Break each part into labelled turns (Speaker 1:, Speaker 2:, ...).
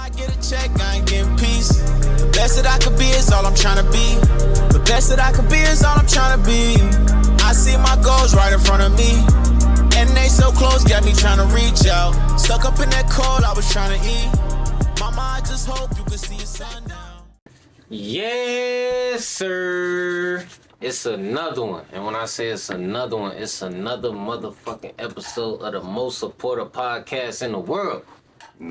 Speaker 1: I get a check, I ain't getting peace. The best that I could be is all I'm trying to be. The best that I could be is all I'm trying to be. I see my goals right in front of me. And they so close, got me trying to reach out. Stuck up in that cold, I was trying to eat. Mama, I just hope you can see your sun down.
Speaker 2: Yes, sir. It's another one. And when I say it's another one, it's another motherfucking episode of the most supported podcast in the world.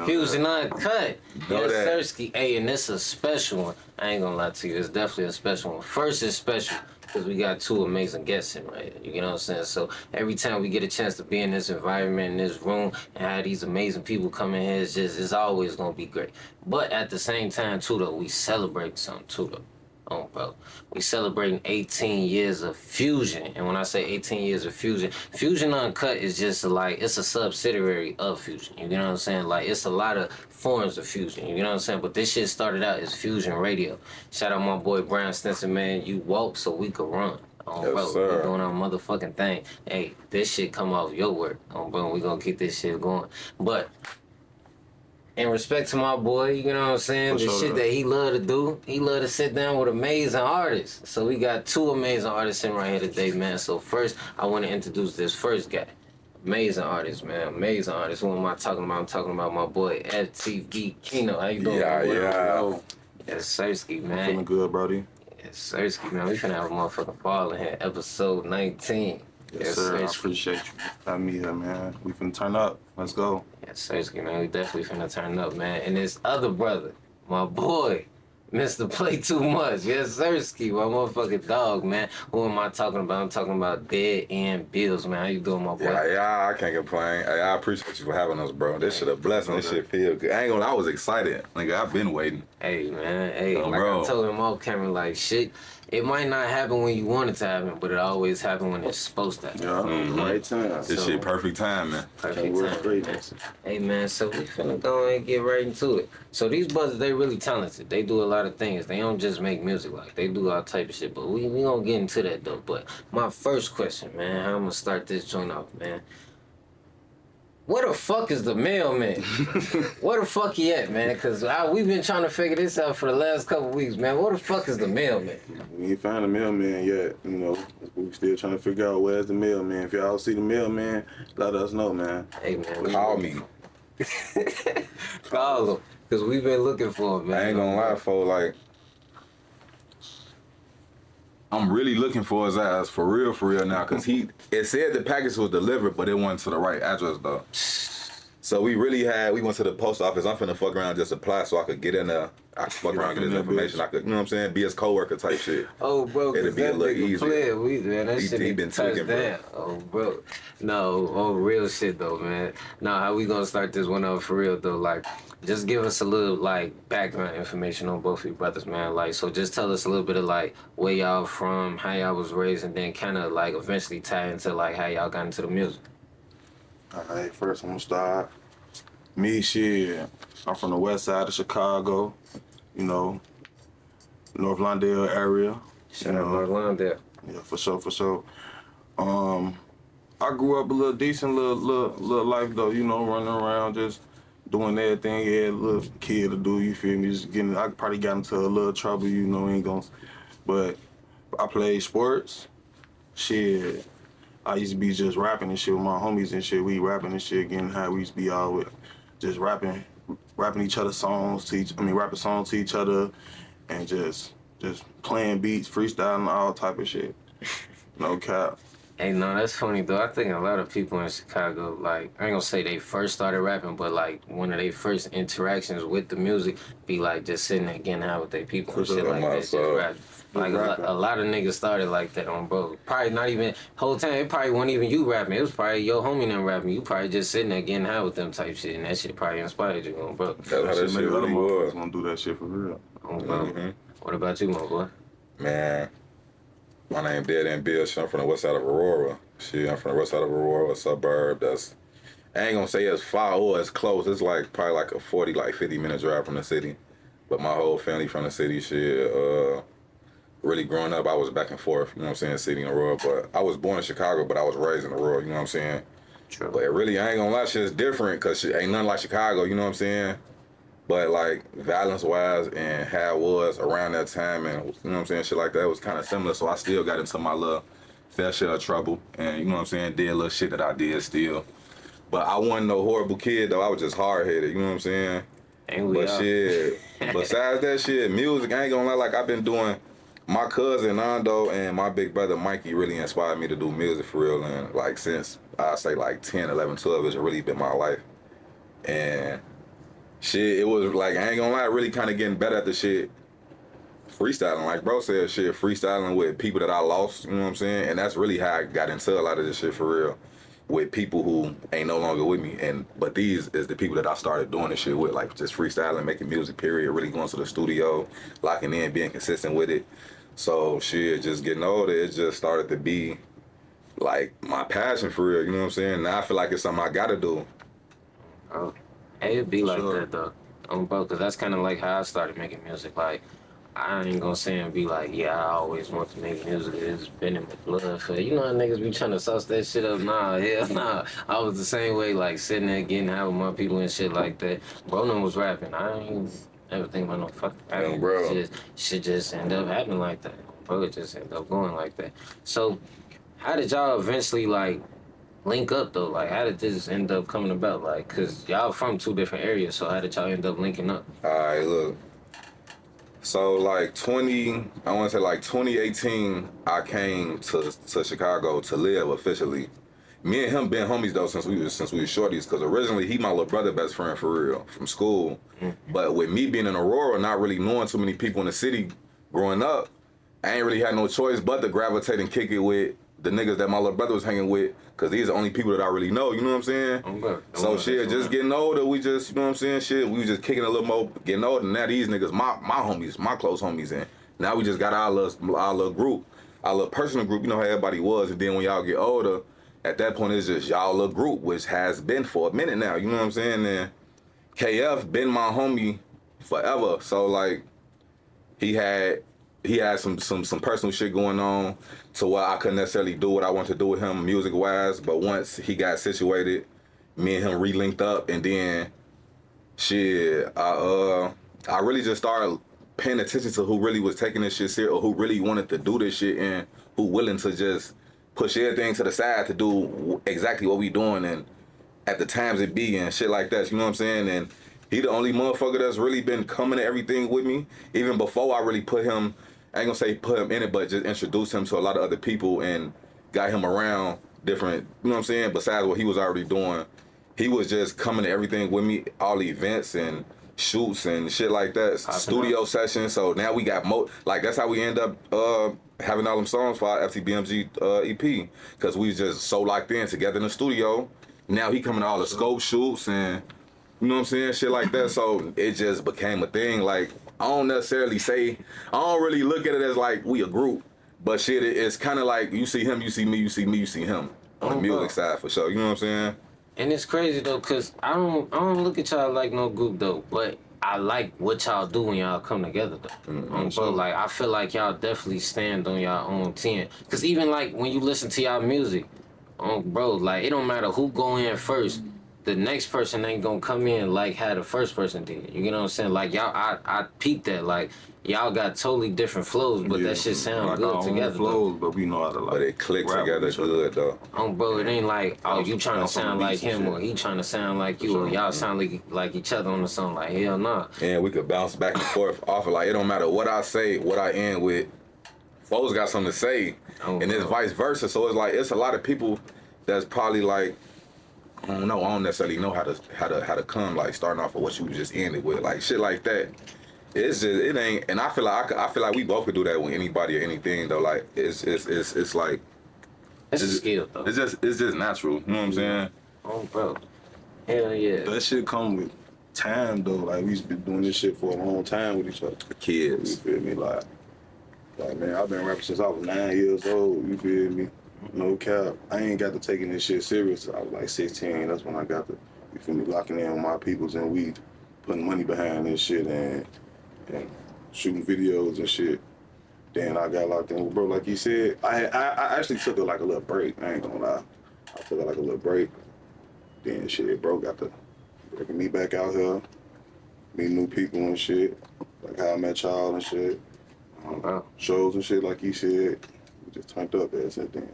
Speaker 2: Fusion Uncut. Yes, Sirski. Hey, and it's a special one. I ain't gonna lie to you. It's definitely a special one. First, it's special because we got two amazing guests in right here. You know what I'm saying? So every time we get a chance to be in this environment, in this room, and have these amazing people come in here, it's always gonna be great. But at the same time, too, though, we celebrate something, too, though. Oh, bro. We celebrating 18 years of Fusion. And when I say 18 years of Fusion, Fusion Uncut is just like, it's a subsidiary of Fusion. You know what I'm saying? Like, it's a lot of forms of Fusion. You know what I'm saying? But this shit started out as Fusion Radio. Shout out my boy Brian Stinson, man. You walk so we could run. Yes, bro, sir. We're doing our motherfucking thing. Hey, this shit come off your work. Bro, we gonna keep this shit going. But in respect to my boy, you know what I'm saying? The shit that he love to do, he love to sit down with amazing artists. So we got two amazing artists in right here today, man. So first, I want to introduce this first guy. Amazing artist, man. Amazing artist. Who am I talking about? I'm talking about my boy, FTB Keno. How you doing?
Speaker 3: Yeah.
Speaker 2: Yes, Sirski, man.
Speaker 3: I'm feeling good, brody.
Speaker 2: Yes, Sirski, man. We finna have a motherfucking ball in here. Episode 19.
Speaker 3: Yes, sir. I appreciate you having me here, man. We finna turn up. Let's go.
Speaker 2: Yes, Sirski, man. We definitely finna turn up, man. And this other brother, my boy, Mr. Play Too Much. Yes, Sirski, my motherfucking dog, man. Who am I talking about? I'm talking about Deadend Billz, man. How you doing, my boy?
Speaker 3: Yeah, I can't complain. Hey, I appreciate you for having us, bro. This shit a blessing. This shit feel good. I ain't gonna lie, I was excited. Nigga, I've been waiting.
Speaker 2: Hey, man. Hey, like bro. I told him off camera, like, shit. It might not happen when you want it to happen, but it always happens when it's supposed to happen.
Speaker 3: Yeah, right time. This shit perfect time, man.
Speaker 2: Perfect time, man. Hey, man, so we finna go and get right into it. So these brothers, they really talented. They do a lot of things. They don't just make music, like, they do all type of shit. But we gonna get into that, though. But my first question, man, how I'm gonna start this joint off, man. Where the fuck is the mailman? Where the fuck he at, man? Because we've been trying to figure this out for the last couple weeks, man. Where the fuck is the mailman?
Speaker 3: We ain't found the mailman yet, you know. We still trying to figure out where's the mailman. If y'all see the mailman, let us know, man.
Speaker 2: Hey, man.
Speaker 3: Call me.
Speaker 2: Call him. Because we've been looking for him, man.
Speaker 3: I ain't gonna lie, for like, I'm really looking for his ass for real now, cause it said the package was delivered, but it wasn't to the right address though. So we went to the post office. I'm finna fuck around and just apply so I could get in there. I could fuck around and get his information. I could, you know what I'm saying, be his coworker type shit.
Speaker 2: Oh, bro,
Speaker 3: it'd be a little easier.
Speaker 2: Man, that shit
Speaker 3: he been taking, bro.
Speaker 2: Oh, bro. No, real shit though, man. Now, how we gonna start this one up for real though? Like, just give us a little like background information on both of you brothers, man. Like, so just tell us a little bit of like where y'all from, how y'all was raised, and then kind of like eventually tie into like how y'all got into the music.
Speaker 3: All right, first I'm gonna start. Me, shit, I'm from the west side of Chicago, you know, North Lawndale area.
Speaker 2: Shout out North Lawndale.
Speaker 3: Yeah, for sure. I grew up a little decent little life though, you know, running around just doing everything a little kid to do, you feel me? I probably got into a little trouble, you know, but I played sports, shit. I used to be just rapping and shit with my homies and shit. We rapping and shit, getting high. We used to be all with just rapping each other's songs rapping songs to each other, and just playing beats, freestyling, all type of shit. No cap.
Speaker 2: Hey, no, that's funny though. I think a lot of people in Chicago, like, I ain't gonna say they first started rapping, but like one of their first interactions with the music be like just sitting there getting out with their people and shit like that, just rapping. Like a lot of niggas started like that on bro. Probably not even whole time. It probably wasn't even you rapping. It was probably your homie them rapping. You probably just sitting there getting high with them type shit, and that shit probably inspired you on bro.
Speaker 3: That's how that shit really was. Gonna do that shit for real.
Speaker 2: What about you, my boy?
Speaker 4: Man, my name Deadend Billz. I'm from the west side of Aurora. Shit, I'm from the west side of Aurora, a suburb that's, I ain't gonna say it's far or it's close. It's like probably like a 50 minute drive from the city. But my whole family from the city, shit. Really growing up, I was back and forth, you know what I'm saying, city and Aurora. But I was born in Chicago, but I was raised in Aurora, you know what I'm saying?
Speaker 2: True.
Speaker 4: But really, I ain't gonna lie, shit's different, cause shit ain't nothing like Chicago, you know what I'm saying? But like violence-wise and how it was around that time, and you know what I'm saying, shit like that was kind of similar. So I still got into my little fair share of trouble, and you know what I'm saying, did little shit that I did still. But I wasn't no horrible kid though. I was just hard-headed. You know what I'm saying?
Speaker 2: Ain't we
Speaker 4: But
Speaker 2: all?
Speaker 4: shit, besides that shit, music, I ain't gonna lie, like I've been doing, my cousin Nando and my big brother Mikey really inspired me to do music for real. And like since I say like 10, 11, 12, it's really been my life. And shit, it was like, I ain't gonna lie, really kind of getting better at the shit. Freestyling, like bro said, shit, freestyling with people that I lost, you know what I'm saying? And that's really how I got into a lot of this shit for real. With people who ain't no longer with me, but these is the people that I started doing this shit with, like just freestyling, making music, period, really going to the studio, locking in, being consistent with it. So shit, just getting older, it just started to be like my passion for real, you know what I'm saying? Now I feel like it's something I gotta do.
Speaker 2: Oh, hey, it'd be like
Speaker 3: Sure.
Speaker 2: that though, bro, because that's kind of like how I started making music. Like, I ain't gonna say and be like, yeah, I always want to make music. It's been in my blood. For you know how niggas be trying to sauce that shit up. Nah, hell nah. I was the same way, like sitting there getting high with my people and shit like that. Bro, was rapping. I ain't never think about no fucking rapping.
Speaker 4: Yo, bro.
Speaker 2: Shit just end up happening like that. Bro, it just end up going like that. So, how did y'all eventually like link up though? Like, how did this end up coming about? Like, cause y'all from two different areas. So how did y'all end up linking up?
Speaker 4: Alright, look. So like 2018, I came to Chicago to live officially. Me and him been homies though since we was shorties. Cause originally he my little brother best friend for real from school. But with me being in Aurora, not really knowing too many people in the city growing up, I ain't really had no choice but to gravitate and kick it with the niggas that my little brother was hanging with. Cause these are the only people that I really know. You know what I'm saying? So shit, just getting older, we just, you know what I'm saying? Shit, we was just kicking a little more, getting older. Now these niggas, my homies, my close homies, and now we just got our little group, our little personal group. You know how everybody was, and then when y'all get older, at that point it's just y'all little group, which has been for a minute now. You know what I'm saying? And KF been my homie forever. So like, he had some personal shit going on to where I couldn't necessarily do what I wanted to do with him music wise. But once he got situated, me and him re-linked up, and then shit, I really just started paying attention to who really was taking this shit serious, or who really wanted to do this shit, and who willing to just push everything to the side to do exactly what we doing and at the times it be and shit like that. You know what I'm saying? And he the only motherfucker that's really been coming to everything with me, even before I really put him, I ain't gonna say put him in it, but just introduced him to a lot of other people and got him around different, you know what I'm saying, besides what he was already doing. He was just coming to everything with me, all the events and shoots and shit like that, studio sessions. So now we got like that's how we end up having all them songs for our FTBMG EP, because we was just so locked in together in the studio. Now he coming to all the scope shoots and, you know what I'm saying, shit like that. So it just became a thing. Like, I don't necessarily say, I don't really look at it as like we a group, but shit, it's kind of like you see him, you see me, you see me, you see him on the music side for sure. You know what I'm saying?
Speaker 2: And it's crazy though, cause I don't look at y'all like no group though, but I like what y'all do when y'all come together though. Bro, like I feel like y'all definitely stand on y'all own 10. Cause even like when you listen to y'all music, bro, like it don't matter who go in first. The next person ain't gonna come in like how the first person did. You know what I'm saying? Like y'all, I peeped that. Like y'all got totally different flows, but that shit sound
Speaker 3: like
Speaker 2: good
Speaker 3: our
Speaker 2: together.
Speaker 3: own flows, but we know how to like.
Speaker 4: But it clicks
Speaker 3: rap
Speaker 4: together
Speaker 3: with each other.
Speaker 4: good though.
Speaker 2: Bro, it ain't like, oh, you trying to
Speaker 3: Bounce on
Speaker 2: sound
Speaker 3: the
Speaker 2: like
Speaker 3: beats and
Speaker 2: him
Speaker 3: shit.
Speaker 2: or he trying to sound like you or y'all sound like each other on the song. Like hell nah.
Speaker 4: And we could bounce back and forth off of like, it don't matter what I say, what I end with. Foes got something to say, and it's vice versa. So it's like it's a lot of people that's probably like, I don't know, I don't necessarily know how to come like starting off of what you just ended with, like shit like that. It's just it ain't, and I feel like we both could do that with anybody or anything though. Like it's like
Speaker 2: It's a skill though.
Speaker 4: it's just natural. You know what I'm saying?
Speaker 2: Bro. Hell yeah.
Speaker 3: That shit come with time though. Like we used to be doing this shit for a long time with each other. You
Speaker 4: Kids.
Speaker 3: feel me? Like man, I've been rapping since I was 9 years old. You feel me? No cap. I ain't got to taking this shit serious till I was like 16. That's when I got to, you feel me, locking in with my peoples and we putting money behind this shit and shooting videos and shit. Then I got locked in with bro. Like you said, I actually took like a little break. I ain't gonna lie. I took like a little break. Then shit, bro got to breaking me back out here. meet new people and shit. Like how I met y'all and shit.
Speaker 2: Bro,
Speaker 3: Shows and shit, like you said. We just turned up there since then.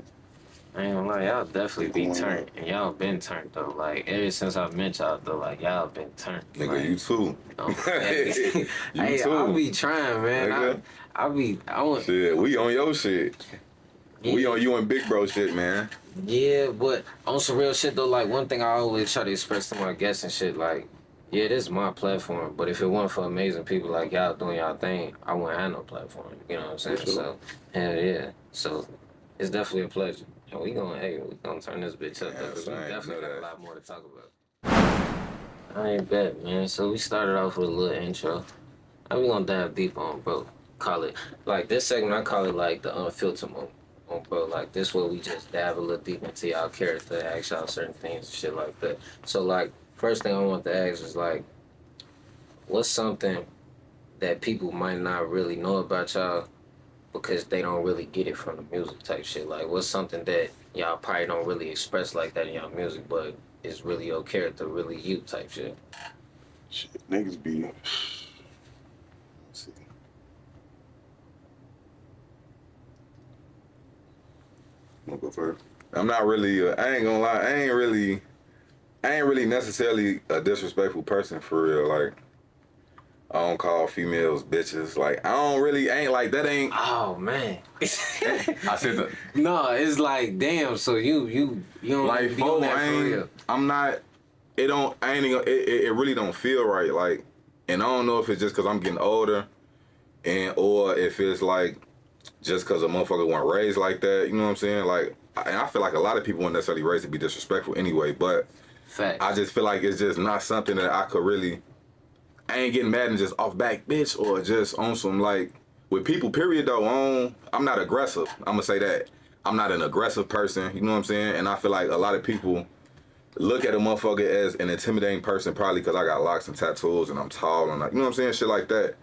Speaker 2: I ain't gonna lie, y'all definitely be
Speaker 3: Going
Speaker 2: turned.
Speaker 3: up.
Speaker 2: And y'all been turned though. Like, ever since I met y'all though, like, y'all been turned.
Speaker 4: Nigga,
Speaker 2: like,
Speaker 4: you too.
Speaker 2: hey,
Speaker 4: You too.
Speaker 2: I'll be trying, man.
Speaker 4: Nigga.
Speaker 2: I want.
Speaker 4: Shit, we on your shit. We
Speaker 2: Yeah.
Speaker 4: on you and Big Bro shit, man.
Speaker 2: Yeah, but on some real shit though, like one thing I always try to express to my guests and shit, like, yeah, this is my platform, but if it wasn't for amazing people like y'all doing y'all thing, I wouldn't have no platform. You know what I'm saying?
Speaker 3: For sure.
Speaker 2: So, hell yeah. So, it's definitely a pleasure. And we gonna turn this bitch up
Speaker 4: Yeah,
Speaker 2: though, 'cause we
Speaker 4: same,
Speaker 2: definitely
Speaker 4: know
Speaker 2: got a
Speaker 4: that.
Speaker 2: lot more to talk about. I ain't bet, man. So we started off with a little intro. And we gonna dive deep on, bro. Call it, like this segment, I call it like the unfiltered moment. Bro, like this where we just dive a little deep into y'all character, ask y'all certain things and shit like that. So like, first thing I want to ask is like, what's something that people might not really know about y'all because they don't really get it from the music type shit? Like, what's something that y'all probably don't really express like that in y'all music, but is really your character, really you type shit?
Speaker 3: Shit, niggas be. Let's see. I'm gonna go first.
Speaker 4: I'm not really. I ain't gonna lie. I ain't really necessarily a disrespectful person for real. Like, I don't call females bitches. Like, I don't really ain't like that. Ain't.
Speaker 2: Oh man.
Speaker 4: I said that.
Speaker 2: No, it's like damn. So you don't
Speaker 4: Like,
Speaker 2: be on
Speaker 4: fo,
Speaker 2: that
Speaker 4: I
Speaker 2: for
Speaker 4: ain't.
Speaker 2: real.
Speaker 4: I'm not. It don't. I ain't. It really don't feel right. Like, and I don't know if it's just because I'm getting older, or if it's like just because a motherfucker wasn't raised like that. You know what I'm saying? Like, I feel like a lot of people weren't necessarily raised to be disrespectful anyway. But
Speaker 2: Facts.
Speaker 4: I just feel like it's just not something that I could really. I ain't getting mad and just off back bitch or just on some like with people period though. I'm not aggressive. I'm gonna say that. I'm not an aggressive person, you know what I'm saying? And I feel like a lot of people look at a motherfucker as an intimidating person probably because I got locks and tattoos and I'm tall and like, you know what I'm saying? Shit like that.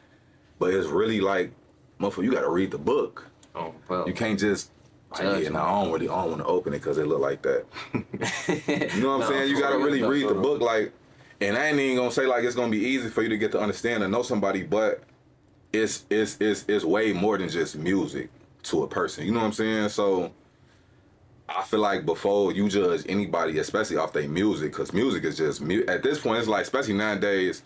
Speaker 4: But it's really like, motherfucker, you gotta read the book.
Speaker 2: Oh, well.
Speaker 4: You can't just
Speaker 2: Judge
Speaker 4: yeah, no, I don't want to open it because it look like that. You know what I'm saying? You
Speaker 2: for
Speaker 4: gotta
Speaker 2: real,
Speaker 4: really
Speaker 2: no,
Speaker 4: read
Speaker 2: for
Speaker 4: the
Speaker 2: real.
Speaker 4: book, like, and I ain't even gonna say like it's gonna be easy for you to get to understand and know somebody, but it's way more than just music to a person. You know what I'm saying? So I feel like before you judge anybody, especially off their music, because music is just at this point, it's like, especially nowadays,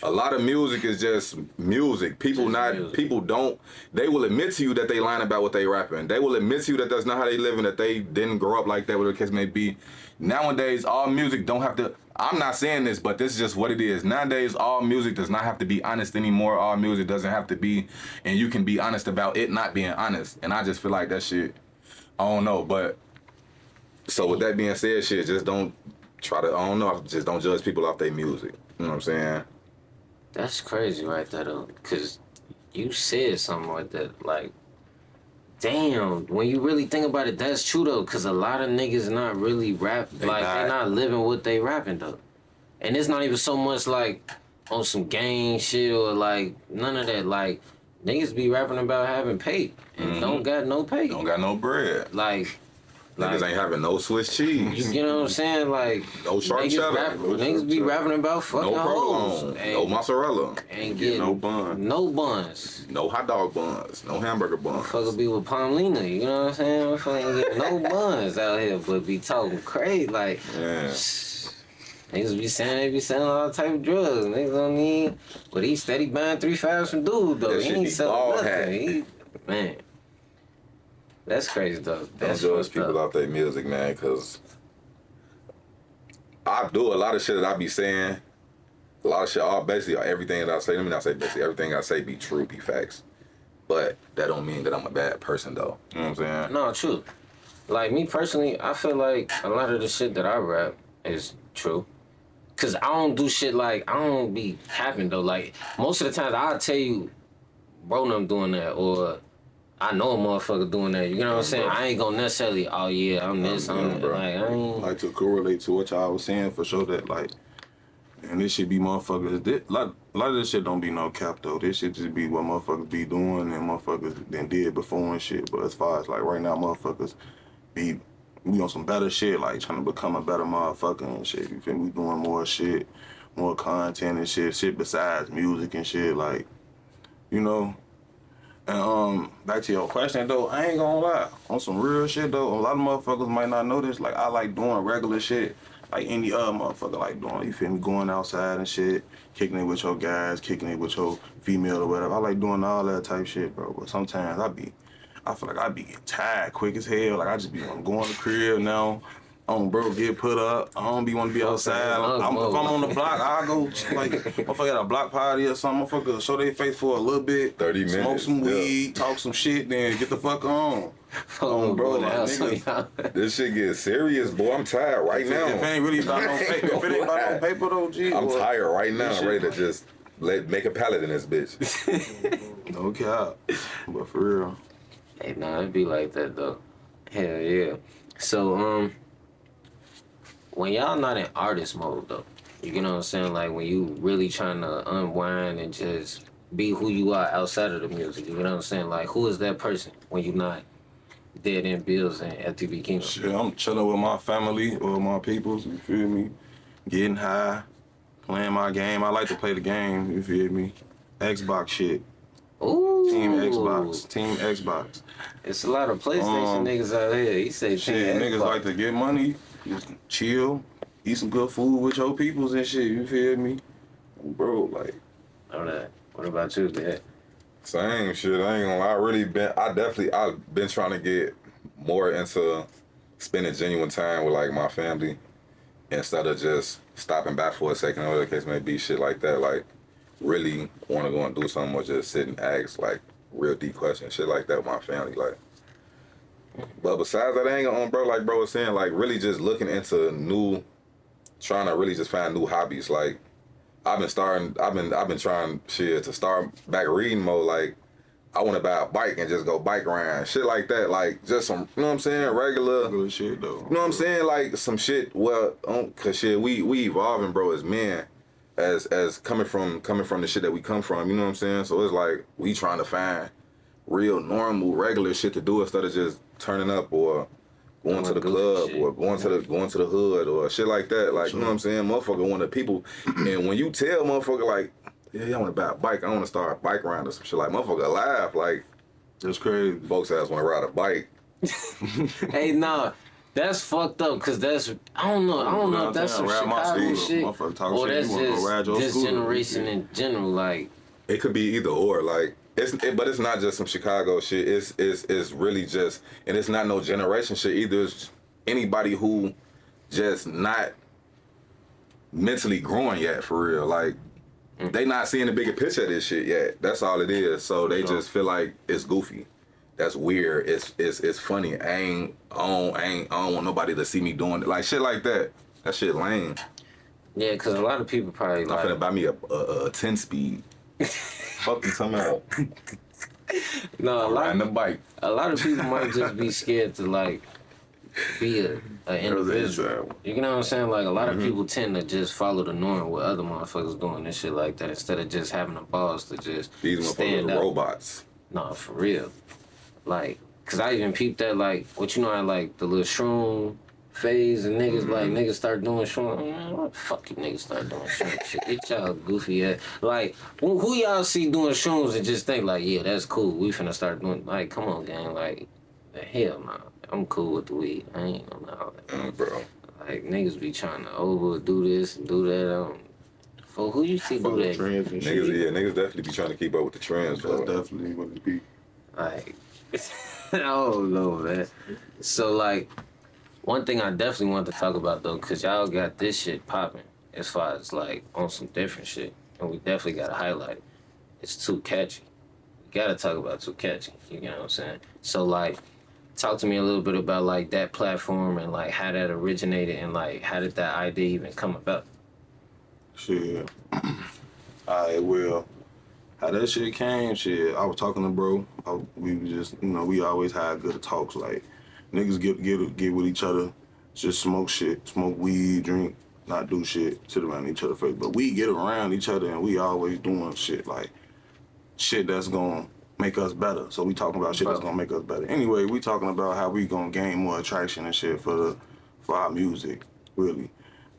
Speaker 4: a lot of music is just music. People
Speaker 2: Just music.
Speaker 4: people don't. They will admit to you that they lying about what they rapping. They will admit to you that that's not how they living. That they didn't grow up like that, whatever the case may be. Nowadays, all music don't have to. I'm not saying this, but this is just what it is. Nowadays, all music does not have to be honest anymore. All music doesn't have to be, and you can be honest about it not being honest. And I just feel like that shit. I don't know, but so with that being said, shit, just don't try to. I don't know. Just don't judge people off their music. You know what I'm saying?
Speaker 2: That's crazy right there though, cause you said something like that. Like, damn, when you really think about it, that's true though, cause a lot of niggas not really rap,
Speaker 4: They
Speaker 2: like
Speaker 4: not.
Speaker 2: they not living what they rapping though, and it's not even so much like on some gang shit or like none of that. Like niggas be rapping about having pay and don't got no pay.
Speaker 4: Don't got no bread.
Speaker 2: Like
Speaker 4: Niggas ain't having no Swiss cheese.
Speaker 2: you know what I'm saying? Like
Speaker 4: No sharp cheddar.
Speaker 2: niggas be rapping about fucking
Speaker 4: No
Speaker 2: hoes.
Speaker 4: provolone.
Speaker 2: and-
Speaker 4: No mozzarella.
Speaker 2: and
Speaker 3: Get
Speaker 2: get
Speaker 3: no bun.
Speaker 2: no buns.
Speaker 4: No hot dog buns. No hamburger buns.
Speaker 2: Fucker be with Palmina, you know what I'm saying? Motherfucker get no buns out here, but be talking crazy like
Speaker 4: Yeah.
Speaker 2: niggas be saying they be selling all type of drugs. Niggas don't need, but he steady buying 3-5s from dude though.
Speaker 4: That
Speaker 2: He
Speaker 4: shit
Speaker 2: ain't
Speaker 4: be
Speaker 2: selling
Speaker 4: bald
Speaker 2: nothing.
Speaker 4: hat.
Speaker 2: Man, that's crazy though.
Speaker 4: Don't
Speaker 2: That's
Speaker 4: judge
Speaker 2: fucked
Speaker 4: people
Speaker 2: up.
Speaker 4: off their music, man, because I do a lot of shit that I be saying. A lot of shit, basically everything that I say, let me not say basically, everything I say be true, be facts. But that don't mean that I'm a bad person, though. You know what I'm saying?
Speaker 2: No, true. Like me personally, I feel like a lot of the shit that I rap is true. Cause I don't do shit like, I don't be capping though. Like most of the times I'll tell you, bro, I'm doing that, or I know a motherfucker doing that. You know what I'm saying?
Speaker 3: bro.
Speaker 2: I ain't gonna necessarily, oh yeah, I'm this,
Speaker 3: Yeah,
Speaker 2: I'm that.
Speaker 3: bro.
Speaker 2: Like I ain't.
Speaker 3: Like to correlate to what y'all was saying for sure that like, and this shit be motherfuckers. A lot of this shit don't be no cap though. This shit just be what motherfuckers be doing and motherfuckers then did before and shit. But as far as like right now, motherfuckers we on some better shit, like trying to become a better motherfucker and shit. You feel me? We doing more shit. more content and shit besides music and shit, like, you know. And back to your question though, I ain't gonna lie, on some real shit though, a lot of motherfuckers might not know this, like I like doing regular shit like any other motherfucker like doing, you feel me, going outside and shit, kicking it with your guys, kicking it with your female or whatever. I like doing all that type shit, bro, but sometimes I feel like I be getting tired quick as hell, like I just be wanna go in the crib now. Bro, get put up. I don't be want to be outside. If I'm on the block, I go like, motherfucker at a block party or something. Motherfucker show their face for a little bit,
Speaker 4: 30 minutes,
Speaker 3: smoke some weed, talk some shit, then get the fuck on. Bro, like, niggas,
Speaker 4: this shit get serious, boy. I'm tired right now.
Speaker 3: If it ain't really about no paper, if it ain't about no paper though, G.
Speaker 4: I'm tired right now. I'm ready to just make a pallet in this bitch.
Speaker 3: No cap, but for real.
Speaker 2: Hey, nah, it be like that though. Hell yeah. So when y'all not in artist mode though, you know what I'm saying? Like when you really trying to unwind and just be who you are outside of the music, you know what I'm saying? Like who is that person when you not Deadend Billz and FTB Keno?
Speaker 3: Shit, I'm chilling with my family or my peoples, you feel me? Getting high, playing my game. I like to play the game, you feel me? Xbox shit.
Speaker 2: Ooh.
Speaker 3: Team Xbox.
Speaker 2: It's a lot of PlayStation niggas out here. He say
Speaker 3: shit, niggas
Speaker 2: Xbox.
Speaker 3: like to get money, just chill, eat some good food with your peoples and shit, you feel me? Bro, like.
Speaker 2: Alright. What about you, Dad?
Speaker 4: Same shit. I ain't gonna lie. I've been trying to get more into spending genuine time with like my family instead of just stopping back for a second, or whatever the case may be, shit like that. Like really want to go and do something or just sit and ask like real deep questions, shit like that with my family. Like, but besides that, I ain't gonna, bro, like bro was saying, like really just looking into trying to really just find new hobbies. Like I've been trying shit to start back reading mode. Like I want to buy a bike and just go bike riding, shit like that. Like just some, you know what I'm saying, regular
Speaker 3: shit though.
Speaker 4: You know what I'm saying, like some shit. Well, cause shit, we evolving, bro, as men, as coming from the shit that we come from. You know what I'm saying? So it's like we trying to find real normal, regular shit to do instead of just turning up or going to the club or going to the hood or shit like that. Like, you know what I'm saying? Motherfucker want the people. And when you tell motherfucker like, yeah, I want to buy a bike, I want to start a bike riding or some shit, like motherfucker laugh. Like,
Speaker 3: that's crazy.
Speaker 4: Folks ass want to ride a bike.
Speaker 2: Hey, nah. That's fucked up, cause that's I don't know if that's some Chicago shit or that's just this generation in general. Like
Speaker 4: it could be either or. Like but it's not just some Chicago shit. It's really just, and it's not no generation shit either. It's anybody who just not mentally growing yet for real. Like they not seeing the bigger picture of this shit yet. That's all it is. So they just feel like it's goofy. That's weird. It's funny. I don't want nobody to see me doing it. Like shit like that. That shit lame.
Speaker 2: Yeah, cause a lot of people probably like.
Speaker 4: I'm finna buy me a 10-speed. Fuck you talking about?
Speaker 2: No, a lot of people might just be scared to like be an individual. You know what I'm saying? Like a lot of people tend to just follow the norm with other motherfuckers doing this shit like that instead of just having a boss to just
Speaker 4: these
Speaker 2: stand
Speaker 4: motherfuckers
Speaker 2: up.
Speaker 4: Robots.
Speaker 2: Nah, for real. Like, cause I even peeped that like what you know I like the little shroom phase and niggas like niggas start doing shroom. Man, what the fuck you niggas start doing shroom shit? Get y'all goofy ass. Like who y'all see doing shrooms and just think like, yeah, that's cool. We finna start doing like, come on, gang. Like, hell nah. I'm cool with the weed. I ain't gonna know that.
Speaker 4: Bro.
Speaker 2: Like niggas be trying to overdo this and do that. For who you see do that?
Speaker 4: Niggas definitely be trying to keep up with the trends.
Speaker 3: That's definitely what it be.
Speaker 2: Like, I don't know, man. So like, one thing I definitely want to talk about though, cause y'all got this shit popping as far as like on some different shit, and we definitely gotta highlight it. It's too catchy. We gotta talk about too catchy. You know what I'm saying? So like, talk to me a little bit about like that platform and like how that originated and like how did that idea even come about?
Speaker 3: Shit. Alright, well, how that shit came, shit, I was talking to bro. We just, you know, we always had good talks. Like, niggas get with each other, just smoke shit, smoke weed, drink, not do shit, sit around each other's face. But we get around each other and we always doing shit, like, shit that's gonna make us better. So we talking about shit that's gonna make us better. Anyway, we talking about how we gonna gain more attraction and shit for our music, really.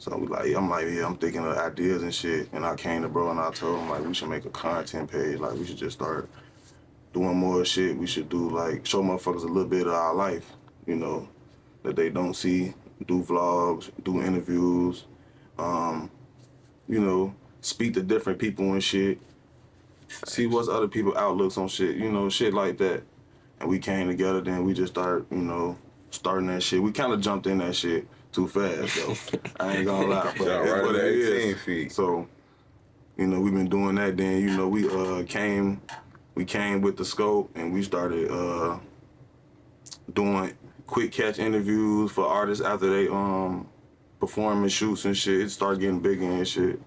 Speaker 3: So I'm like, yeah, I'm thinking of ideas and shit. And I came to bro and I told him like, we should make a content page. Like, we should just start doing more shit. We should do like, show motherfuckers a little bit of our life, you know, that they don't see. Do vlogs, do interviews, you know, speak to different people and shit. See what's other people's outlooks on shit, you know, shit like that. And we came together, then we just started, you know, starting that shit. We kind of jumped in that shit too fast, though. I ain't gonna lie, but
Speaker 4: Jump
Speaker 3: that's
Speaker 4: right
Speaker 3: what
Speaker 4: at
Speaker 3: it
Speaker 4: 18
Speaker 3: is.
Speaker 4: feet.
Speaker 3: So, you know, we've been doing that. Then, you know, we came with the scope, and we started doing quick catch interviews for artists after they performing shoots and shit. It started getting bigger and shit.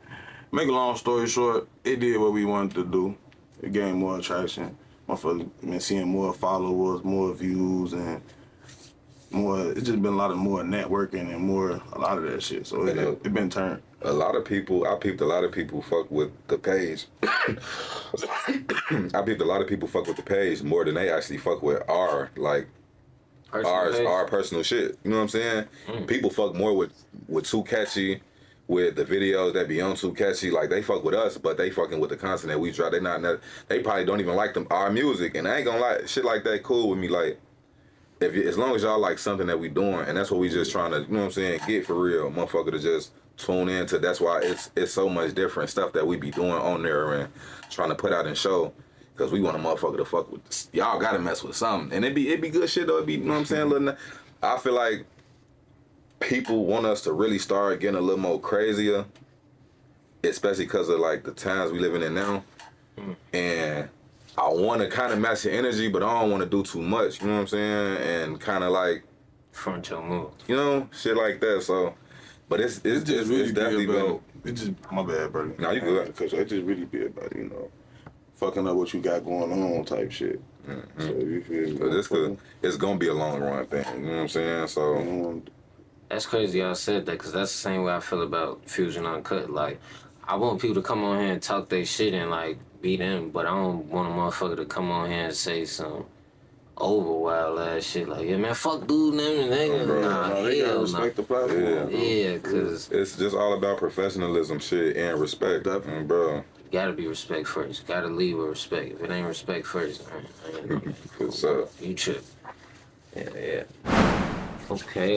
Speaker 3: Make a long story short, it did what we wanted to do. It gained more attraction. Motherfuckers been seeing more followers, more views, and more. It's just been a lot more networking and a lot of that shit. So it been turned.
Speaker 4: A lot of people, I peeped a lot of people fuck with the page. I peeped a lot of people fuck with the page more than they actually fuck with our personal shit. You know what I'm saying? People fuck more with Too Catchy, with the videos that be on Too Catchy. Like, they fuck with us, but they fucking with the content that we drop. They probably don't even like our music. And I ain't gonna lie, shit like that cool with me. Like, as long as y'all like something that we doing, and that's what we just trying to, you know what I'm saying, get for real, motherfucker, to just tune into. That's why it's so much different stuff that we be doing on there and trying to put out and show. Because we want a motherfucker to fuck with this. Y'all gotta mess with something. And it be good shit though. It be, you know what I'm saying? I feel like people want us to really start getting a little more crazier, especially because of like the times we living in now. And I want to kind of match your energy, but I don't want to do too much. You know what I'm saying? And kind of like
Speaker 2: front your move.
Speaker 4: You know, shit like that. So, but it's definitely been.
Speaker 3: It's just my bad, buddy.
Speaker 4: No, you good.
Speaker 3: Because it just really be about, you know, fucking up what you got going on type shit. So you feel me?
Speaker 4: But it's gonna be a long run thing. You know what I'm saying? So.
Speaker 2: That's crazy y'all said that, because that's the same way I feel about Fusion Uncut. Like, I want people to come on here and talk their shit and, like, be them, but I don't want a motherfucker to come on here and say some over wild ass shit like, yeah, man, fuck dude, them, and
Speaker 3: they gotta respect the platform.
Speaker 2: Yeah, because
Speaker 4: it's just all about professionalism, shit, and respect.
Speaker 3: Definitely,
Speaker 2: bro. Gotta be respect first. Gotta lead with respect. If it ain't respect first, you trip. Yeah. Okay.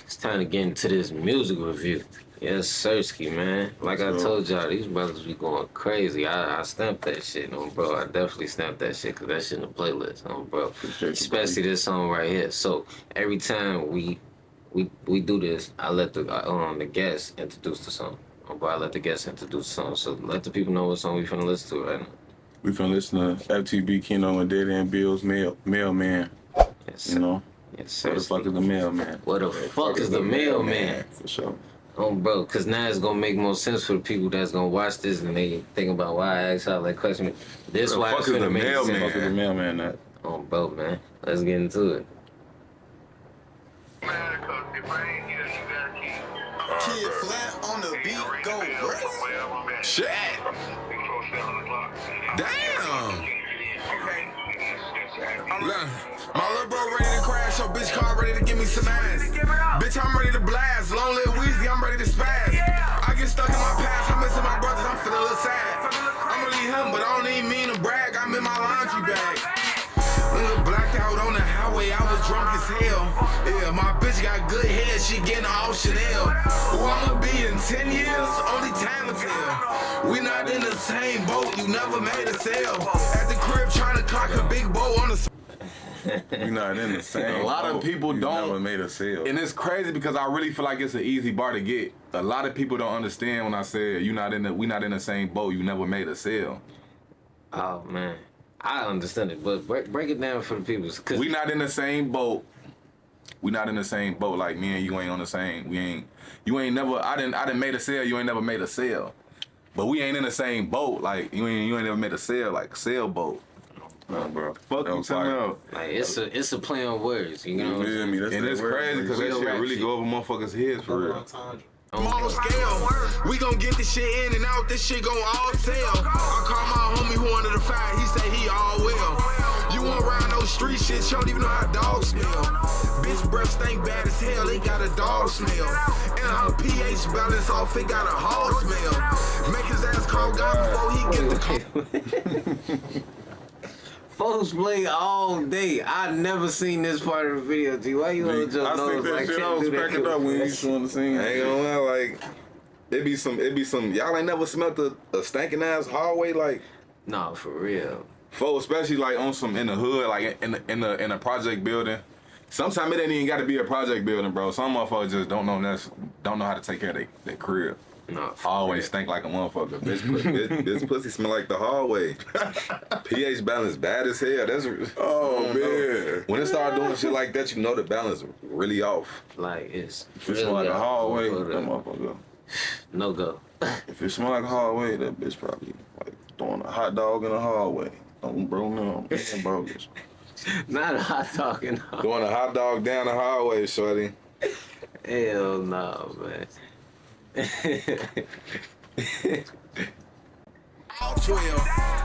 Speaker 2: It's time to get into this music review. Yes, Sirski, man. Like I told y'all, these brothers be going crazy. I stamped that shit, bro. I definitely stamped that shit, because that shit in the playlist, bro. Especially this song right here. So every time we do this, I let the guests introduce the song. Bro, I let the guests introduce the song. So let the people know what song we finna listen to right now.
Speaker 3: We finna listen to FTB Keno Deadend Billz Mailman.
Speaker 2: Yes, sir.
Speaker 3: You know?
Speaker 2: Yes, sir.
Speaker 3: What the fuck is the mailman?
Speaker 2: What the fuck is the mailman?
Speaker 3: For sure.
Speaker 2: Bro, because now it's going to make more sense for the people that's going to watch this and they think about why I asked all that question. This why it's finna make sense.
Speaker 3: What the fuck is the mailman at?
Speaker 2: Bro, man. Let's get into it.
Speaker 5: Kid flat on the beat, go right.
Speaker 6: Shit. Damn. Look, my little bro ready to crash, your bitch car ready to give me some ass. Bitch, I'm ready to blast. Long live Weezy, I'm ready to spaz. I get stuck in my past, I'm missing my brothers, I'm feeling a little sad. I'ma leave him, but I don't even mean to brag. I'm in my laundry bag. Blacked out on the highway, I was drunk as hell. Yeah, my bitch got good head, she getting all Chanel. Who I'ma be in 10 years? Only time will tell. We not in the same boat, you never made a sale. At the crib trying to clock a big bow on the...
Speaker 3: We not in the same.
Speaker 7: A lot of people don't.
Speaker 3: Never made a sale.
Speaker 7: And it's crazy because I really feel like it's an easy bar to get. A lot of people don't understand when I say we not in the same boat. You never made a sale.
Speaker 2: Oh man, I understand it, but break it down for the people. Cause
Speaker 7: we not in the same boat. We not in the same boat. Like me and you ain't on the same. You ain't never. I didn't made a sale. You ain't never made a sale. But we ain't in the same boat. Like you ain't never made a sale. Like sailboat.
Speaker 3: Bro.
Speaker 7: Fuck you talking about?
Speaker 2: Like it's a play on words, you know what I'm saying?
Speaker 7: And it's crazy because that shit really go over motherfuckers' heads for real.
Speaker 6: Small scale, we gon' get this shit in and out, this shit gon' all sell. I call my homie who under the fire, he say he all well. You won't ride no street shit, you don't even know how dogs smell. Bitch breath breath stink bad as hell, it got a dog smell. And her pH balance off, it got a hog smell. Make his ass call God before he get the call.
Speaker 2: Folks play all day. I never seen this part of the video, G. Why you on your
Speaker 3: I
Speaker 2: nose
Speaker 3: think that
Speaker 2: like
Speaker 3: shit, I
Speaker 2: that?
Speaker 3: was cracking up when you showing the scene.
Speaker 4: I ain't gonna lie, like it be some. Y'all ain't never smelled a stinking ass hallway, like.
Speaker 2: Nah, for real.
Speaker 7: Folks, especially like on some in the hood, like in a project building. Sometimes it ain't even got to be a project building, bro. Some motherfuckers just don't know how to take care of their crib.
Speaker 2: Nah,
Speaker 7: Always stink like a motherfucker.
Speaker 4: This pussy smell like the hallway. pH balance bad as hell. That's
Speaker 3: Man.
Speaker 4: when it start doing shit like that, you know the balance really off.
Speaker 2: like it's
Speaker 3: If it smell like a hallway, that
Speaker 2: No
Speaker 3: motherfucker.
Speaker 2: go.
Speaker 3: If it smell like a hallway, that bitch probably like throwing a hot dog in the hallway. Don't bro no. Bogus.
Speaker 2: Not a hot dog in the
Speaker 4: Throwing a hot dog down the hallway, shorty.
Speaker 2: Hell no, man.
Speaker 6: 12.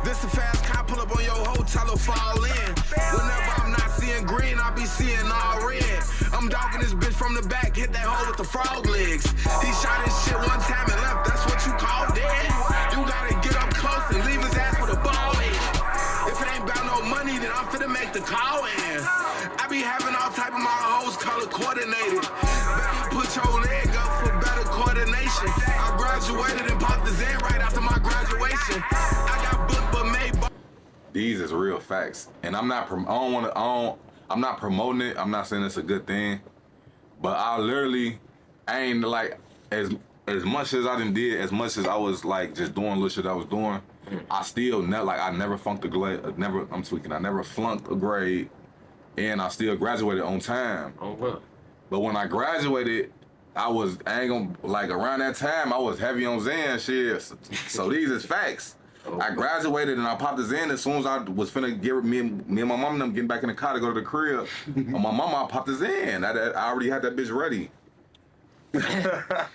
Speaker 6: This a fast car, pull up on your hotel or fall in. Whenever I'm not seeing green, I be seeing all red. I'm dogging this bitch from the back, hit that hole with the frog legs. He shot his shit one time and left, that's what you call dead. You gotta get up close and leave his ass with a ball head. If it ain't about no money, then I'm finna make the call in. I be having all type of my hoes color coordinated. Baby, put your leg up for better coordination. I graduated and popped the Zen right after my graduation. I got booked but made.
Speaker 7: These is real facts, and I'm not promoting it. I'm not saying it's a good thing, but I ain't like as much as I did, as much as I was like just doing little shit I was doing. I still I never flunked a grade. I never flunked a grade, and I still graduated on time.
Speaker 2: Oh, bro.
Speaker 7: But when I graduated, around that time I was heavy on Zen shit. So these is facts. I graduated and I popped the Zen as soon as I was finna get me and my mom and them getting back in the car to go to the crib. On my mama, I popped the Zen. I already had that bitch ready.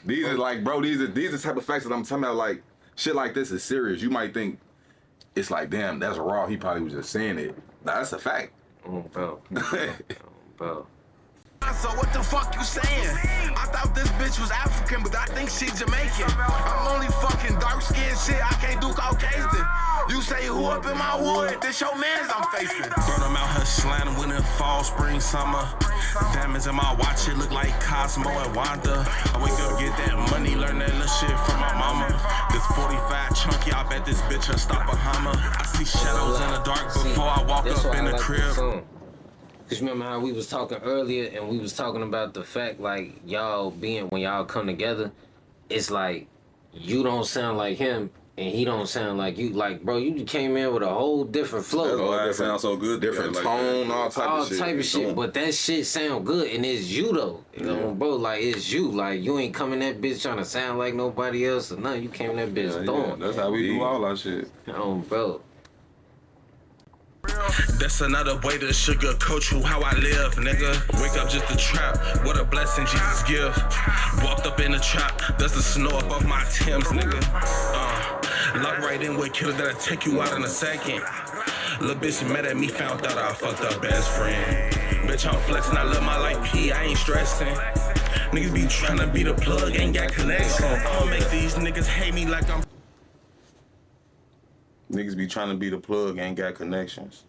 Speaker 7: These are like, bro, these are the type of facts that I'm talking about. Like, shit like this is serious. You might think it's like, damn, that's raw. He probably was just saying it. Nah, that's a fact.
Speaker 2: Oh, bro. Bro.
Speaker 6: So what the fuck you saying? I thought this bitch was African, but I think she Jamaican. I'm only fucking dark skinned shit, I can't do Caucasian. You say who up in my wood? This your mans I'm facing. Burn them out her slant, winter, fall, spring, summer. Diamonds in my watch, it look like Cosmo and Wanda. I wake up, get that money, learn that little shit from my mama. This 45 chunky, I bet this bitch will stop a Hummer. I see shadows in the dark before I walk up in the crib.
Speaker 2: Cause you remember how we was talking earlier and we was talking about the fact like when y'all come together, it's like you don't sound like him and he don't sound like you. Like, bro, you came in with a whole different flow.
Speaker 4: Oh, that sounds so good. Different tone, all type of shit.
Speaker 2: But that shit sound good and it's you though. You know, bro, like it's you. Like you ain't coming that bitch trying to sound like nobody else or nothing. You came that bitch throwing.
Speaker 3: That's how we do all our shit.
Speaker 2: Bro.
Speaker 6: That's another way to sugarcoat you how I live, nigga. Wake up just a trap, what a blessing Jesus give. Walked up in the trap, that's the snow up off my Timbs, nigga. Lock right in with killer that'll take you out in a second. Lil' bitch mad at me, found out I fucked up best friend. Bitch, I'm flexing, I live my life P, I ain't stressing. Niggas be trying to be the plug, ain't got connection. I'ma make these niggas hate me like I'm.
Speaker 3: Niggas be trying to be the plug, ain't got connections.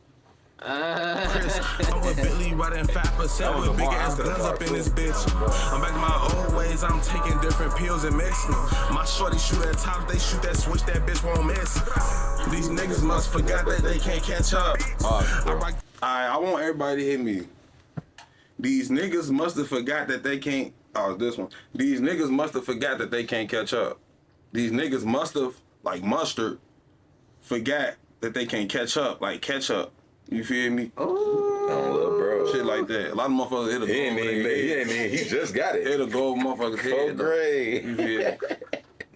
Speaker 6: Chris, I'm with Billy riding 5% with big ass guns up in this bitch. I'm back to my old ways, I'm taking different pills and mixing them. My shorty shoot at top, they shoot that switch, that bitch won't miss. These niggas must forgot that they can't catch up.
Speaker 3: I want everybody to hit me. These niggas must have forgot that they can't. This one. These niggas must have forgot that they can't catch up. These niggas must have, like Mustard, forgot that they can't catch up, like catch up. You feel me?
Speaker 4: Oh, bro.
Speaker 3: Shit like that. A lot of motherfuckers hit a gold.
Speaker 4: He just got it.
Speaker 3: Hit a gold motherfucker's head.
Speaker 4: 4th grade.
Speaker 3: You feel me?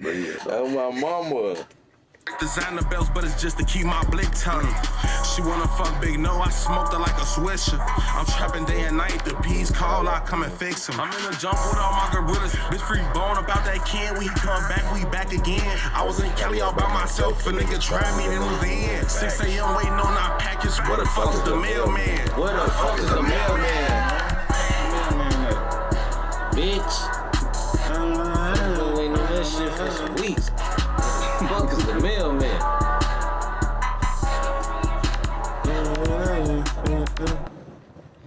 Speaker 3: But yeah.
Speaker 4: That's my mama.
Speaker 6: Designer belts, but it's just to keep my blick tongue. She wanna fuck big, no, I smoked her like a swisher. I'm trapping day and night, the P's call, I come and fix him. I'm in a jump with all my gorillas, bitch free bone about that Ken. When he come back, we back again. I was in Cali all by myself, a nigga tried me, then was in. 6 a.m. waiting on our package, where the fuck is the mailman?
Speaker 2: Where the fuck is the mailman? bitch. I've been waiting on that shit for some weeks. Fuck is the mailman?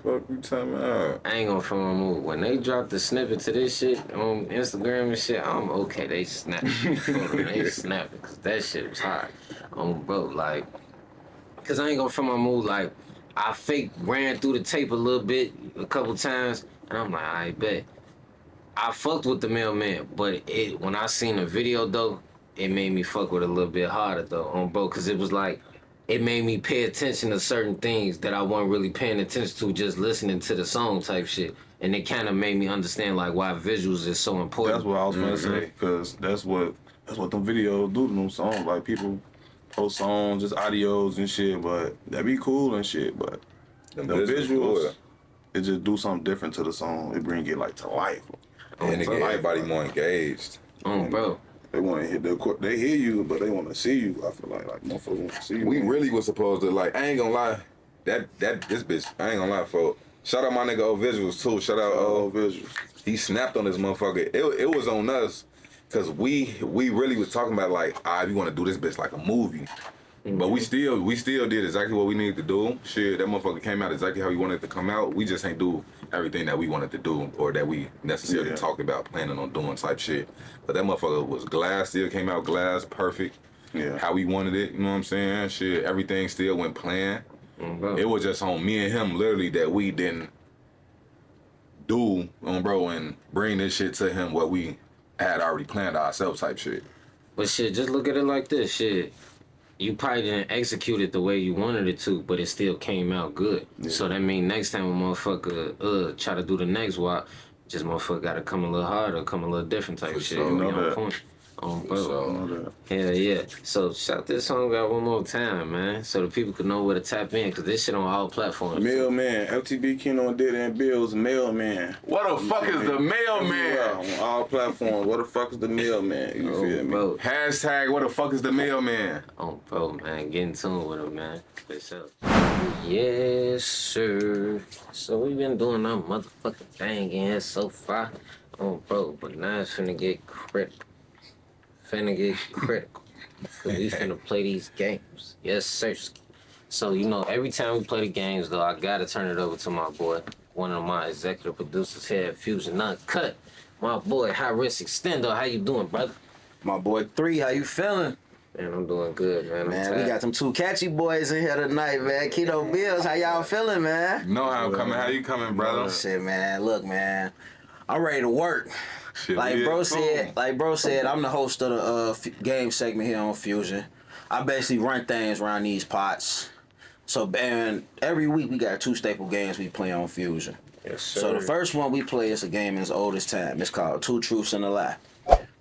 Speaker 4: Fuck you talking about?
Speaker 2: I ain't gonna front my move. When they drop the snippet to this shit on Instagram and shit, I'm okay. They snap it. They snap it, cause that shit was hot. Bro, like, cause I ain't gonna front my move. Like, I fake ran through the tape a little bit a couple times, and I'm like, I bet. I fucked with the mailman, but when I seen the video though, it made me fuck with it a little bit harder though, bro, cause it was like, it made me pay attention to certain things that I wasn't really paying attention to just listening to the song type shit. And it kind of made me understand like why visuals is so important.
Speaker 3: That's what I was gonna say, cause that's what them videos do to them songs. Like people post songs, just audios and shit, but that be cool and shit. But the visuals, it just do something different to the song. It bring it like to life.
Speaker 4: And it get everybody more engaged.
Speaker 2: Bro.
Speaker 3: They want to hear they hear you, but they want to see you. I feel like motherfuckers want to see you.
Speaker 4: We really was supposed to, like, I ain't gonna lie, this bitch, I ain't gonna lie, folks. Shout out my nigga O Visuals too. Shout out O Visuals. He snapped on this motherfucker. It was on us, cause we really was talking about like, we want to do this bitch like a movie. But we still did exactly what we needed to do. Shit, that motherfucker came out exactly how we wanted it to come out. We just ain't do everything that we wanted to do or that we necessarily talked about planning on doing type shit. But that motherfucker was glass, still came out glass, perfect. Yeah. How we wanted it, you know what I'm saying? Shit, everything still went planned. It was just on me and him literally that we didn't do, bro, and bring this shit to him what we had already planned ourselves type shit.
Speaker 2: But shit, just look at it like this, shit. You probably didn't execute it the way you wanted it to, but it still came out good. Yeah. So that means next time a motherfucker try to do the next walk, just motherfucker gotta come a little harder, come a little different type shit.
Speaker 3: Sure,
Speaker 2: you know point. Bro. Hell yeah. So shout this song out one more time, man, so the people could know where to tap in, cause this shit on all platforms.
Speaker 3: Mailman, FTB Keno Deadend Billz, Mailman.
Speaker 7: What the fuck is the mailman?
Speaker 3: Yeah, on all platforms. What the fuck is the mailman? You feel me?
Speaker 2: Bro.
Speaker 7: Hashtag what the fuck is the mailman?
Speaker 2: Bro, man, get in tune with him, man. For sure. Yes, sir. So we been doing our motherfucking thing in here so far. Bro, but now it's finna get critical. Cause we finna play these games. Yes, sir. So, every time we play the games, though, I gotta turn it over to my boy, one of my executive producers here at Fusion Uncut. My boy, High Risk Extendo. How you doing, brother?
Speaker 8: My boy 3, how you feeling?
Speaker 2: Man, I'm doing good, man.
Speaker 8: Man, we got them two catchy boys in here tonight, man. Keno Billz, how y'all feeling, man?
Speaker 7: You know how I'm coming. How you coming, brother?
Speaker 8: Shit, man. Look, man. I'm ready to work.
Speaker 7: Shit,
Speaker 8: like bro said, I'm the host of the game segment here on Fusion. I basically run things around these pots. So, and every week we got 2 staple games we play on Fusion.
Speaker 2: Yes, sir.
Speaker 8: So the first one we play is a game as old as time. It's called 2 Truths and a Lie.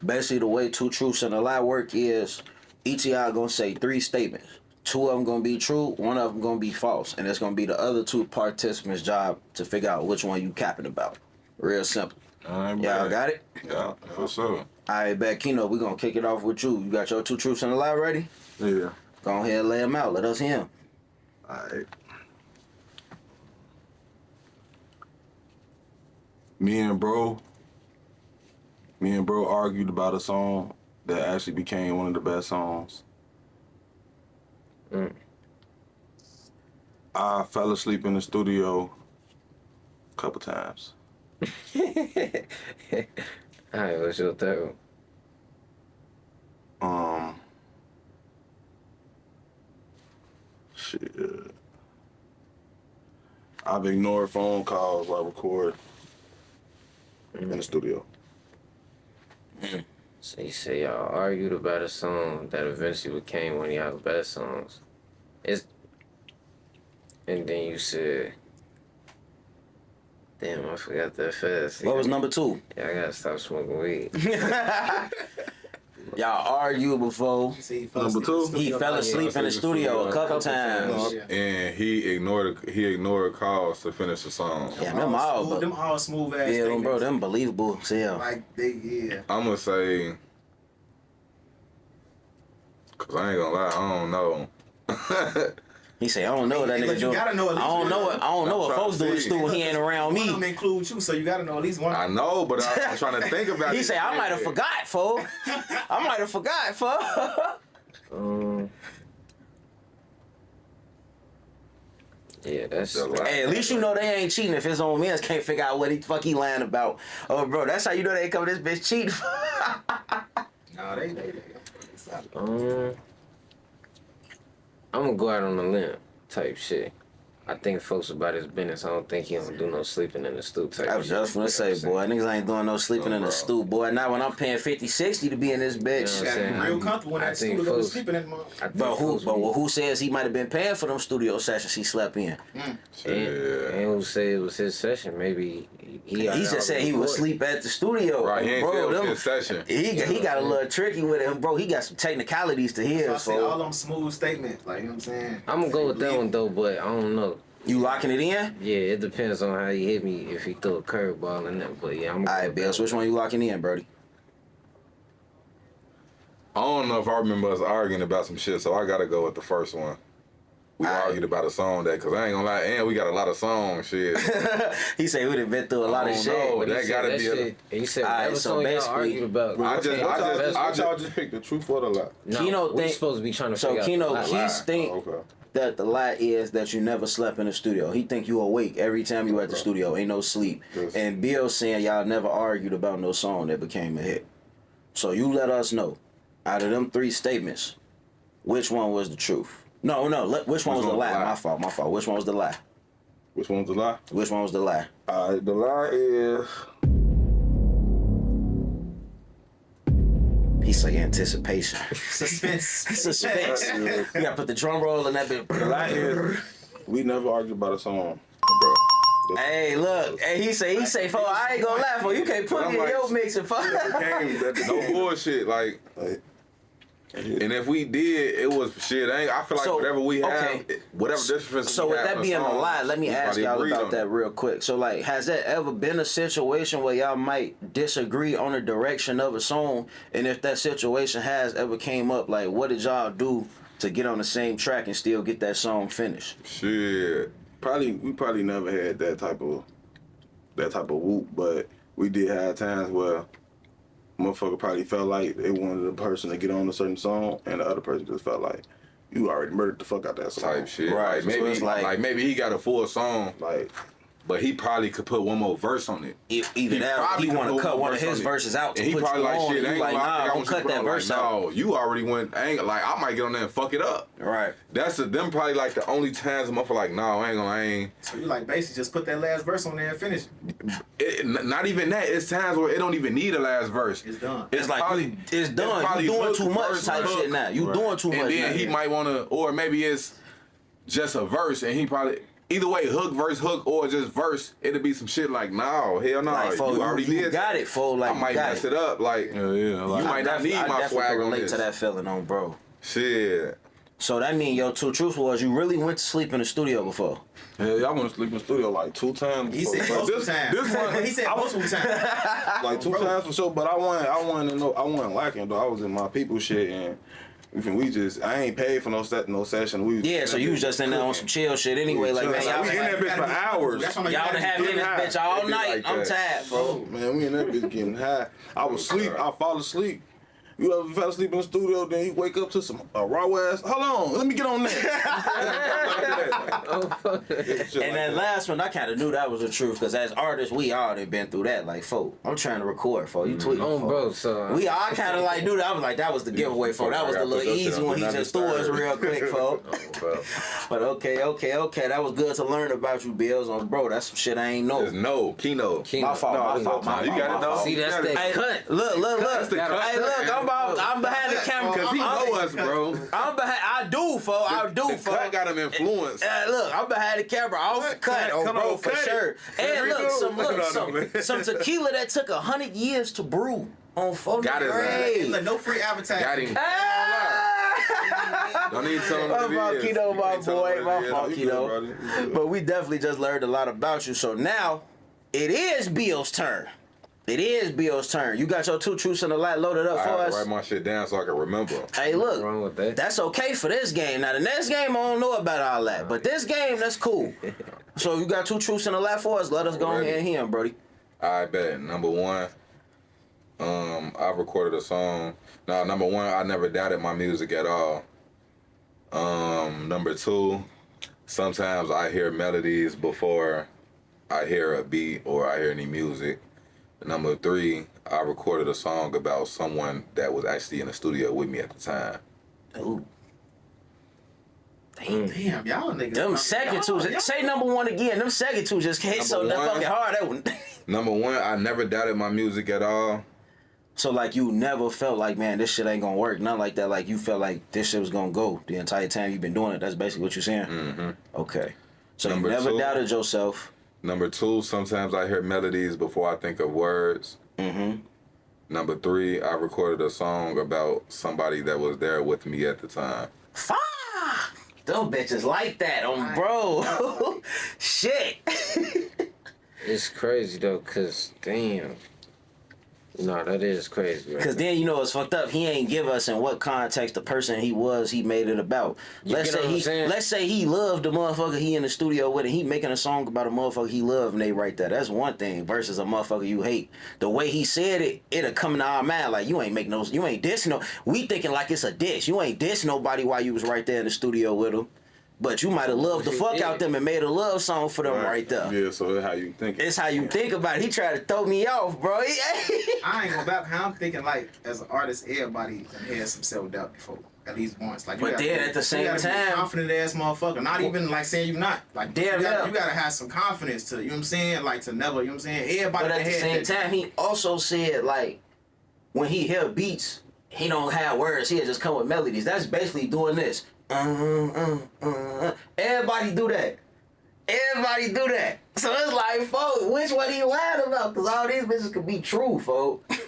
Speaker 8: Basically, the way 2 Truths and a Lie work is each of y'all gonna say 3 statements. 2 of them gonna be true, 1 of them gonna be false, and it's gonna be the other 2 participants' job to figure out which one you capping about. Real simple. Y'all got it?
Speaker 7: Yeah, for sure.
Speaker 8: All right, back Keno, we gonna kick it off with you. You got your 2 truths and a lie ready?
Speaker 3: Yeah.
Speaker 8: Go ahead and lay them out. Let us hear them.
Speaker 3: Alright. Me and bro argued about a song that actually became one of the best songs. I fell asleep in the studio a couple times.
Speaker 2: Alright, what's your third one?
Speaker 3: Shit. I've ignored phone calls while I record in the studio.
Speaker 2: So you say y'all argued about a song that eventually became one of y'all's best songs. And then you said, damn, I forgot that fast.
Speaker 8: What was number 2?
Speaker 2: Yeah, I gotta stop smoking weed.
Speaker 8: Y'all argued before.
Speaker 3: Number 2?
Speaker 8: He fell asleep in the studio a couple times.
Speaker 4: And he ignored calls to finish the song.
Speaker 8: Yeah, them all
Speaker 5: smooth ass.
Speaker 8: Yeah, them, bro, them believable. Yeah.
Speaker 5: Like yeah.
Speaker 4: I'm gonna say, cause I ain't gonna lie, I don't know.
Speaker 8: He say, I don't know what that nigga
Speaker 5: But you
Speaker 8: doing.
Speaker 5: gotta know at least
Speaker 8: I don't know
Speaker 5: one.
Speaker 8: it. I don't know what
Speaker 7: I'm
Speaker 8: folks do in the
Speaker 7: trying to
Speaker 8: stool when he ain't around
Speaker 5: One of them
Speaker 8: me.
Speaker 5: include you, so you gotta know at least one.
Speaker 7: I know, but I'm trying to think about it.
Speaker 8: He say, I might have forgot, fo. I might have forgot, fo.
Speaker 2: Yeah, that's.
Speaker 8: Hey, at least you know they ain't cheating if his own mans can't figure out what the fuck he lying about. Oh, bro, that's how you know they ain't come this bitch cheating.
Speaker 5: Nah, they.
Speaker 2: I'm gonna go out on a limb type shit. I think folks about his business. I don't think he don't do no sleeping in the stoop type
Speaker 8: I was
Speaker 2: shit.
Speaker 8: just gonna say, boy, niggas ain't doing no sleeping in the stool, boy. Not when I'm paying 50, 60 to be in this bitch.
Speaker 2: You know what I'm saying?
Speaker 5: Real comfortable when
Speaker 2: I
Speaker 5: that
Speaker 2: think
Speaker 5: studio was
Speaker 2: folks-
Speaker 5: sleeping in the mall.
Speaker 2: I think
Speaker 8: But
Speaker 2: folks be-
Speaker 8: who says he might have been paying for them studio sessions he slept in?
Speaker 2: And who say it was his session? Maybe he
Speaker 8: Just said he would sleep at the studio.
Speaker 7: Right, he ain't
Speaker 8: bro,
Speaker 7: say it was
Speaker 8: them-
Speaker 7: his session.
Speaker 8: He got a little tricky with him, bro. He got some technicalities to
Speaker 5: So I
Speaker 8: hear.
Speaker 5: said all
Speaker 8: So
Speaker 5: them smooth statements, like you know what I'm saying.
Speaker 2: I'm gonna go with that one though, but I don't know.
Speaker 8: you locking it in?
Speaker 2: Yeah, it depends on how he hit me. If he threw a curveball in there, but yeah, I'm
Speaker 8: All
Speaker 2: gonna
Speaker 8: right,
Speaker 2: go
Speaker 8: Bills. Which one you locking in, Brody?
Speaker 7: I don't know if I remember us arguing about some shit, so I gotta go with the first one. We
Speaker 8: Aight.
Speaker 7: argued about a song that, cause I ain't gonna lie, and we got a lot of songs, shit.
Speaker 8: He said we'd have been through a lot of
Speaker 7: don't
Speaker 8: shit.
Speaker 7: know.
Speaker 2: But he
Speaker 7: That
Speaker 2: said
Speaker 7: gotta
Speaker 2: that
Speaker 7: be a-
Speaker 2: shit. He said
Speaker 8: Alright,
Speaker 2: that was
Speaker 8: so
Speaker 2: something y'all
Speaker 8: basically-
Speaker 2: argued about.
Speaker 7: I just-
Speaker 3: What y'all just picked, the truth or the lie?
Speaker 2: No,
Speaker 8: Keno
Speaker 2: we
Speaker 8: think-
Speaker 2: supposed to be trying to
Speaker 8: So
Speaker 2: figure
Speaker 8: Keno,
Speaker 2: out the lie.
Speaker 8: he's think
Speaker 3: Oh, okay.
Speaker 8: that the lie is that you never slept in the studio. He think you awake every time you at the studio. Ain't no sleep.
Speaker 3: Yes.
Speaker 8: And Bill saying y'all never argued about no song that became a hit. So you let us know, out of them 3 statements, which one was the truth? No. Which one was the lie? My fault. Which one was the lie?
Speaker 3: Which one's the lie?
Speaker 8: Which one was the lie?
Speaker 3: The lie is
Speaker 8: He say anticipation.
Speaker 5: Suspense.
Speaker 8: Suspense. You gotta put the drum roll in that bit.
Speaker 3: the lie is we never argued about a song, bro.
Speaker 8: Hey, look. Hey, he say, "Fo, I ain't gonna lie, fo. You can't put
Speaker 7: I'm
Speaker 8: me in
Speaker 7: like-
Speaker 8: your mix and fo."
Speaker 7: No bullshit, like. And if we did, it was shit. I feel like
Speaker 8: So,
Speaker 7: whatever we have,
Speaker 8: okay.
Speaker 7: whatever difference.
Speaker 8: So
Speaker 7: we
Speaker 8: with
Speaker 7: have
Speaker 8: that
Speaker 7: in
Speaker 8: being a
Speaker 7: song,
Speaker 8: lie, let me
Speaker 7: we
Speaker 8: ask
Speaker 7: probably
Speaker 8: y'all
Speaker 7: agreed
Speaker 8: about
Speaker 7: on
Speaker 8: that
Speaker 7: it.
Speaker 8: real quick. So like, has there ever been a situation where y'all might disagree on the direction of a song? And if that situation has ever came up, like what did y'all do to get on the same track and still get that song finished?
Speaker 7: Shit.
Speaker 3: We probably never had that type of whoop, but we did have times where motherfucker probably felt like they wanted a person to get on a certain song, and the other person just felt like you already murdered the fuck out that song.
Speaker 7: Type shit.
Speaker 8: Right,
Speaker 7: Like
Speaker 8: so
Speaker 7: maybe,
Speaker 8: it's like-
Speaker 7: maybe he got a full song,
Speaker 3: Like
Speaker 7: but he probably could put one more verse on it.
Speaker 8: Either that, or
Speaker 7: probably
Speaker 8: he
Speaker 7: could
Speaker 8: want
Speaker 7: put
Speaker 8: to cut one of
Speaker 7: verse
Speaker 8: his
Speaker 7: on it.
Speaker 8: verses out to
Speaker 7: And he
Speaker 8: put
Speaker 7: probably
Speaker 8: you
Speaker 7: like,
Speaker 8: on.
Speaker 7: shit,
Speaker 8: And
Speaker 7: ain't
Speaker 8: you like,
Speaker 7: gonna lie, I
Speaker 8: nah,
Speaker 7: think I
Speaker 8: don't
Speaker 7: want
Speaker 8: cut
Speaker 7: you to
Speaker 8: that
Speaker 7: put on,
Speaker 8: verse
Speaker 7: like,
Speaker 8: out.
Speaker 7: no, you already went. I ain't like I might get on there and fuck it up.
Speaker 8: Right.
Speaker 7: That's them probably like the only times a motherfucker like, no, I ain't.
Speaker 5: So you like basically just put that last verse on there and finish.
Speaker 7: Not even that. It's times where it don't even need a last verse.
Speaker 5: It's done.
Speaker 8: It's like
Speaker 7: probably
Speaker 8: it's done.
Speaker 7: probably
Speaker 8: You doing
Speaker 7: hook,
Speaker 8: too much
Speaker 7: verse,
Speaker 8: type
Speaker 7: hook.
Speaker 8: shit now. You
Speaker 3: Right.
Speaker 8: doing too much
Speaker 7: And then
Speaker 8: now.
Speaker 7: he might want to, or maybe it's just a verse, and he probably either way, hook, verse, hook, or just verse. It'll be some shit like, no, hell no,
Speaker 8: Like, fo,
Speaker 7: you already
Speaker 8: you
Speaker 7: did.
Speaker 8: got it, fo. Like,
Speaker 7: I might
Speaker 8: you got
Speaker 7: mess it up, like
Speaker 3: yeah,
Speaker 7: you
Speaker 3: like
Speaker 7: might not need
Speaker 8: I
Speaker 7: my
Speaker 8: definitely
Speaker 7: swag
Speaker 8: can
Speaker 7: on
Speaker 8: relate
Speaker 7: this.
Speaker 8: to that feeling on bro.
Speaker 7: Shit.
Speaker 8: So that mean your 2 truths was you really went to sleep in the studio before.
Speaker 3: hell, y'all went to sleep in the studio like 2 times.
Speaker 5: He
Speaker 3: before.
Speaker 5: said
Speaker 3: But
Speaker 5: multiple times.
Speaker 3: This one,
Speaker 5: He said multiple times.
Speaker 3: like 2 times for sure. But I wasn't lacking though. I was in my people shit, and I ain't paid for no session.
Speaker 8: Yeah, so you was just in there on some chill shit anyway. Like, man, y'all
Speaker 3: we in that bitch for hours.
Speaker 5: That's what I'm
Speaker 8: y'all
Speaker 5: like,
Speaker 8: done had me in this
Speaker 3: high.
Speaker 8: bitch all
Speaker 7: It be
Speaker 8: night.
Speaker 7: like
Speaker 8: I'm
Speaker 7: that.
Speaker 8: tired, bro.
Speaker 3: Man, we in that bitch getting high. I was asleep. I fall asleep. You ever fell asleep in the studio, then you wake up to some raw ass? Hold on, let me get on that.
Speaker 8: And that last one, I kind of knew that was the truth because as artists, we all done been through that. Like, folk, I'm trying to record, folk. You tweeting,
Speaker 2: Oh,
Speaker 8: folk.
Speaker 2: bro, so
Speaker 8: We all kind of like knew that. I was like, that was the giveaway, folk. That was the little easy one. He just threw us real quick, folk. But okay. That was good to learn about you, Bills. On bro, that's some shit I ain't know.
Speaker 7: There's no Keno.
Speaker 8: My fault.
Speaker 7: You got it though.
Speaker 2: See, that's that
Speaker 8: Hey,
Speaker 2: cut.
Speaker 8: look.
Speaker 7: the cut.
Speaker 8: Hey, look, I'm behind the camera.
Speaker 7: Cause he know us, bro.
Speaker 8: I'm behind. I do, fo.
Speaker 7: The cut got him influenced.
Speaker 8: Look, I'm behind the camera. Off the cut,
Speaker 3: Come
Speaker 8: bro,
Speaker 3: on,
Speaker 8: for
Speaker 3: cut it.
Speaker 8: sure. And
Speaker 3: No.
Speaker 8: some tequila that took 100 years to brew on phone.
Speaker 7: Got his
Speaker 5: Hey, look, no free advertising.
Speaker 7: Got him.
Speaker 8: Ah!
Speaker 7: Don't even tell him
Speaker 8: My
Speaker 7: what it
Speaker 8: fault,
Speaker 7: is.
Speaker 8: Keno, my
Speaker 7: Can't tell him
Speaker 8: boy.
Speaker 7: what it
Speaker 8: My
Speaker 7: is.
Speaker 8: fault,
Speaker 3: You good,
Speaker 8: Keno.
Speaker 3: brother. You good.
Speaker 8: But we definitely just learned a lot about you. So now it is Bill's turn. It is Bill's turn. You got your 2 truths and a lie loaded up
Speaker 4: I
Speaker 8: for
Speaker 4: have to
Speaker 8: us.
Speaker 4: write my shit down so I can remember.
Speaker 8: Hey,
Speaker 2: What's wrong
Speaker 8: look,
Speaker 2: with that?
Speaker 8: that's okay for this game. Now, the next game, I don't know about all that. But this game, that's cool. So, you got 2 truths and a lie for us. Let us go
Speaker 4: Ready.
Speaker 8: ahead and hear him, Brody.
Speaker 4: I bet. Number one, I recorded a song. No, number one, I never doubted my music at all. Number 2, sometimes I hear melodies before I hear a beat or I hear any music. Number 3, I recorded a song about someone that was actually in the studio with me at the time.
Speaker 8: Ooh.
Speaker 9: Damn, y'all niggas.
Speaker 8: Them second two, say number 1 again. Them second two just hit so
Speaker 4: Number
Speaker 8: that
Speaker 4: one.
Speaker 8: fucking hard. That one.
Speaker 4: Number 1, I never doubted my music at all.
Speaker 8: So like you never felt like, man, this shit ain't gonna work. Nothing like that. Like you felt like this shit was gonna go the entire time you've been doing it. That's basically what you're saying.
Speaker 4: Mm-hmm.
Speaker 8: Okay. So
Speaker 4: Number
Speaker 8: you never
Speaker 4: 2.
Speaker 8: doubted yourself.
Speaker 4: Number 2, sometimes I hear melodies before I think of words.
Speaker 8: Mm-hmm.
Speaker 4: Number 3, I recorded a song about somebody that was there with me at the time.
Speaker 8: Fuck. Them bitches like that, bro. Shit.
Speaker 2: It's crazy though, cause damn. No, that is crazy. Right?
Speaker 8: Cause then you know it's fucked up. He ain't give us in what context the person he was. He made it about. Let's say he loved the motherfucker he in the studio with, and he making a song about a motherfucker he loved, and they write that. That's one thing versus a motherfucker you hate. The way he said it, it'll come to our mind like you ain't make no, you ain't diss no. We thinking like it's a diss. You ain't diss nobody while you was right there in the studio with him. But you might have loved the fuck out them and made a love song for them right there.
Speaker 3: Yeah, so that's how you think.
Speaker 8: It's how you think about it. He tried to throw me off, bro.
Speaker 9: I ain't gonna back. How I'm thinking like as an artist, everybody had some self doubt before. At least once. Like,
Speaker 8: But then at the same
Speaker 9: you gotta be a
Speaker 8: time,
Speaker 9: confident ass motherfucker. Not even like saying you not. Like
Speaker 8: Damn,
Speaker 9: you gotta have some confidence to, you know what I'm saying? Like to never, you know what I'm saying? Everybody
Speaker 8: but at
Speaker 9: that
Speaker 8: the
Speaker 9: had
Speaker 8: same
Speaker 9: that-
Speaker 8: time, he also said like when he hear beats, he don't have words. He'll just come with melodies. That's basically doing this. Everybody do that. Everybody do that. So it's like, folks, which one he lying about? Because all these bitches could be true, folks.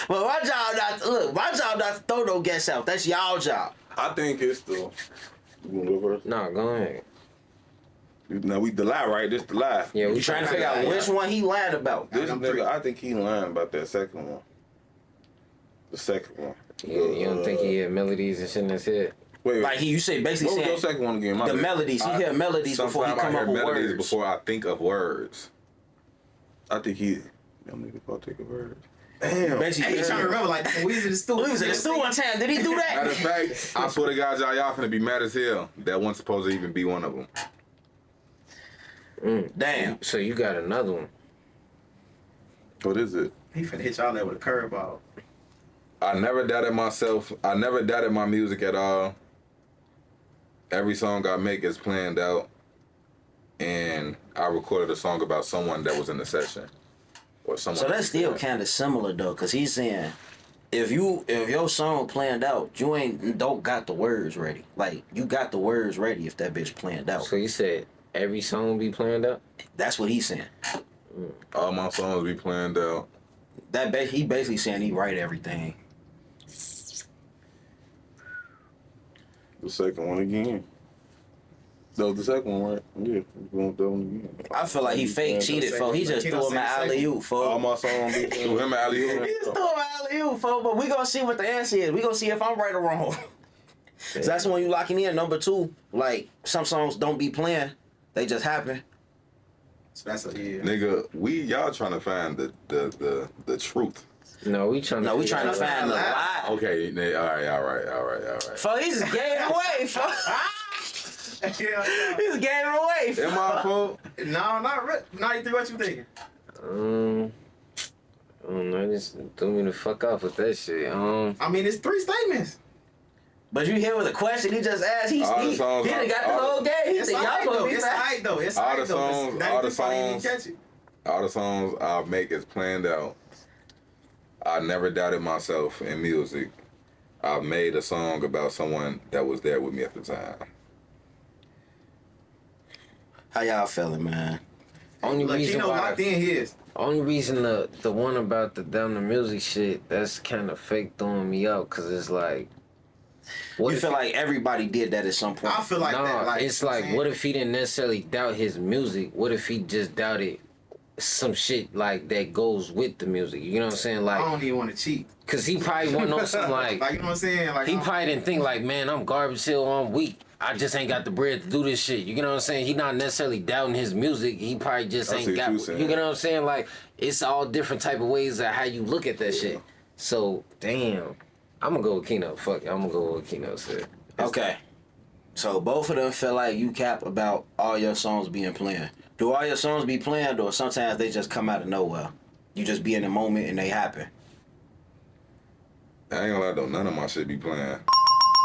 Speaker 8: But my job not to look. My job not to throw no guests out. That's y'all job.
Speaker 3: I think it's the. You wanna go first?
Speaker 2: No, go ahead.
Speaker 3: Now we the lie, right? This the lie.
Speaker 2: Yeah, we
Speaker 8: You trying to figure out which one he lied about.
Speaker 3: This nigga, I think he lying about that second one. The second one.
Speaker 2: You don't think he had melodies and shit in his head?
Speaker 3: Wait,
Speaker 8: Like you say, basically
Speaker 3: what was your
Speaker 8: saying
Speaker 3: second one again? My
Speaker 8: the
Speaker 3: bad.
Speaker 8: melodies. He hear melodies before he
Speaker 4: Sometimes
Speaker 8: come
Speaker 4: I
Speaker 8: up
Speaker 4: hear
Speaker 8: with
Speaker 4: melodies
Speaker 8: words.
Speaker 4: before I think of words.
Speaker 3: I think he. Young nigga, I'll take a word. Damn.
Speaker 8: Basically,
Speaker 9: Hey, trying to remember like we was in the studio.
Speaker 8: we was in the studio one time. Did he do that?
Speaker 4: Matter of fact, I swear to God, y'all finna be mad as hell. That wasn't supposed to even be one of them.
Speaker 8: Damn.
Speaker 2: So you got another one.
Speaker 3: What is it?
Speaker 9: He finna hit y'all there with a curveball.
Speaker 4: I never doubted myself. I never doubted my music at all. Every song I make is planned out. And I recorded a song about someone that was in the session. Or someone.
Speaker 8: So that's still kind of similar though, cause he's saying if your song planned out, you don't got the words ready. Like you got the words ready if that bitch planned out.
Speaker 2: So you said every song be planned out?
Speaker 8: That's what he's saying.
Speaker 4: All my songs be planned out.
Speaker 8: He basically saying he write everything.
Speaker 3: The second one again. That was the second one, right? Yeah, we're going with that one again.
Speaker 8: I feel like he fake cheated, folks. He just threw him an alley-oop,
Speaker 3: All
Speaker 8: folks.
Speaker 3: my songs be
Speaker 4: To him, alley
Speaker 8: He just threw him an alley-oop, folks. But we gonna see what the answer is. We gonna see if I'm right or wrong. So that's when you locking in. Number 2, like some songs don't be playing, they just happen.
Speaker 9: So that's a yeah.
Speaker 4: Nigga, y'all trying to find the truth.
Speaker 2: No, we trying to.
Speaker 8: No, we trying to find the lie.
Speaker 4: Okay, all right.
Speaker 8: Folks, he just gave it away, folks. He just gave it away,
Speaker 4: Am I fault?
Speaker 9: No, not really. Now you think what you thinking?
Speaker 2: I don't know. Just threw me the fuck off with that shit.
Speaker 9: I mean, it's 3 statements.
Speaker 8: But you hear with the question he just asked, he done got the whole game. He
Speaker 9: It's
Speaker 8: said, y'all
Speaker 9: alright
Speaker 8: supposed
Speaker 9: though.
Speaker 8: to be
Speaker 9: It's
Speaker 8: fast.
Speaker 9: alright though. It's
Speaker 4: All
Speaker 9: alright
Speaker 4: the
Speaker 9: though.
Speaker 4: songs-
Speaker 9: Now
Speaker 4: all
Speaker 9: you
Speaker 4: the
Speaker 9: probably didn't
Speaker 4: songs-
Speaker 9: catch it.
Speaker 4: All the songs I make is planned out. I never doubted myself in music. I made a song about someone that was there with me at the time.
Speaker 8: How y'all feeling, man?
Speaker 2: Only
Speaker 9: Look,
Speaker 2: reason
Speaker 9: Keno
Speaker 2: why.
Speaker 9: locked in his.
Speaker 2: Only reason the one about the down the music shit, that's kind of fake throwing me out, cause it's like.
Speaker 8: You feel like everybody did that at some point.
Speaker 9: I feel like
Speaker 2: no,
Speaker 9: that. Like,
Speaker 2: it's like, what if he didn't necessarily doubt his music? What if he just doubted some shit like that goes with the music. You know what I'm saying? Like,
Speaker 9: I don't even want to cheat.
Speaker 2: cause he probably went on some like,
Speaker 9: Like, you know what I'm saying? Like,
Speaker 2: he probably didn't think like, man, I'm garbage hill, I'm weak. I just ain't got the bread to do this shit. You know what I'm saying? He not necessarily doubting his music. He probably just ain't got. You know what I'm saying? Like, it's all different type of ways of how you look at that shit. So damn, I'm gonna go with Keno. Fuck it, I'm gonna go with Keno. Said.
Speaker 8: Okay. So both of them feel like you cap about all your songs being playing. Do all your songs be planned, or sometimes they just come out of nowhere? You just be in the moment and they happen.
Speaker 4: I ain't gonna lie though, none of my shit be playing.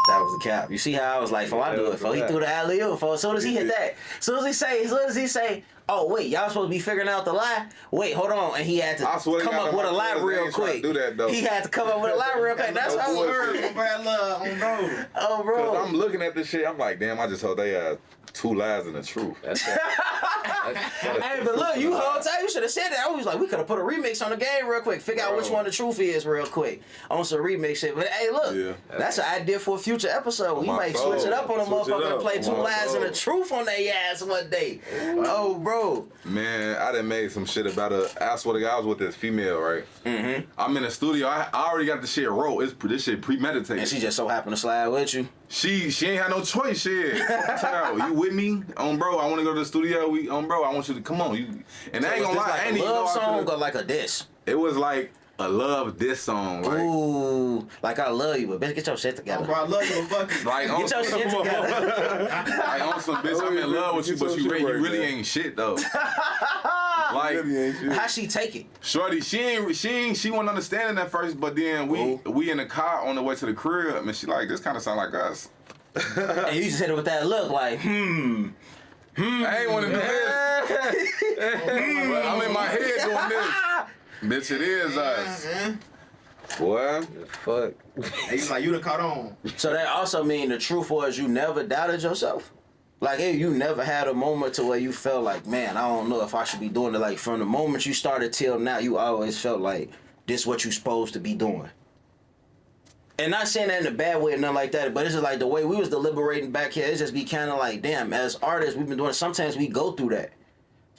Speaker 8: That was the cap. You see how I was like, I do it, he threw the alley-oop, as soon as he hit that, as soon as he say, oh wait, y'all supposed to be figuring out the lie? Wait, hold on, and he had to come up with a lie real quick.
Speaker 4: Do that, though.
Speaker 8: He had to come up with a lie real quick. That's how I
Speaker 9: bro.
Speaker 8: Oh, bro.
Speaker 4: Cause I'm looking at this shit, I'm like, damn, I just told they had 2 lies and the truth.
Speaker 8: Hey, but look, you whole time you should have said that. I was like, we could have put a remix on the game real quick. Figure out which one the truth is real quick on some remix shit. But hey, look, that's an idea for a future episode. We might switch it up on a motherfucker and play 2 lies and the truth on their ass one day. Oh, bro.
Speaker 4: Man, I done made some shit about I swear to God, I was with this female, right? Mm-hmm. I'm in the studio. I already got the shit wrote. This shit premeditated.
Speaker 8: And she just so happened to slide with you.
Speaker 4: She ain't had no choice, shit. You with me? Bro, I want to go to the studio. Bro, I want you to come on. And I ain't gonna lie,
Speaker 8: like
Speaker 4: I ain't
Speaker 8: a
Speaker 4: even
Speaker 8: love
Speaker 4: know
Speaker 8: song or like a diss?
Speaker 4: It was like a love diss song. Like,
Speaker 8: ooh, like I love you, but bitch, get your shit together.
Speaker 9: Oh, bro, I love you, but fuck you.
Speaker 4: like on
Speaker 8: Get your shit together.
Speaker 4: like on some bitch, I'm in love with you, but you really ain't shit though. Like,
Speaker 8: how she take it?
Speaker 4: Shorty, she wasn't understanding at first, but then we in the car on the way to the crib, and she like, this kind of sound like us.
Speaker 8: And you just hit it with that look like,
Speaker 4: I ain't want to do this. But I'm in my head doing this. Bitch, it is us. Boy.
Speaker 2: Fuck.
Speaker 9: He's like, you done caught on.
Speaker 8: So that also mean the truth was you never doubted yourself? Like, hey, you never had a moment to where you felt like, man, I don't know if I should be doing it. Like, from the moment you started till now, you always felt like this what you supposed to be doing. And not saying that in a bad way or nothing like that, but it's just like the way we was deliberating back here, it just be kind of like, damn, as artists, we've been doing, sometimes we go through that.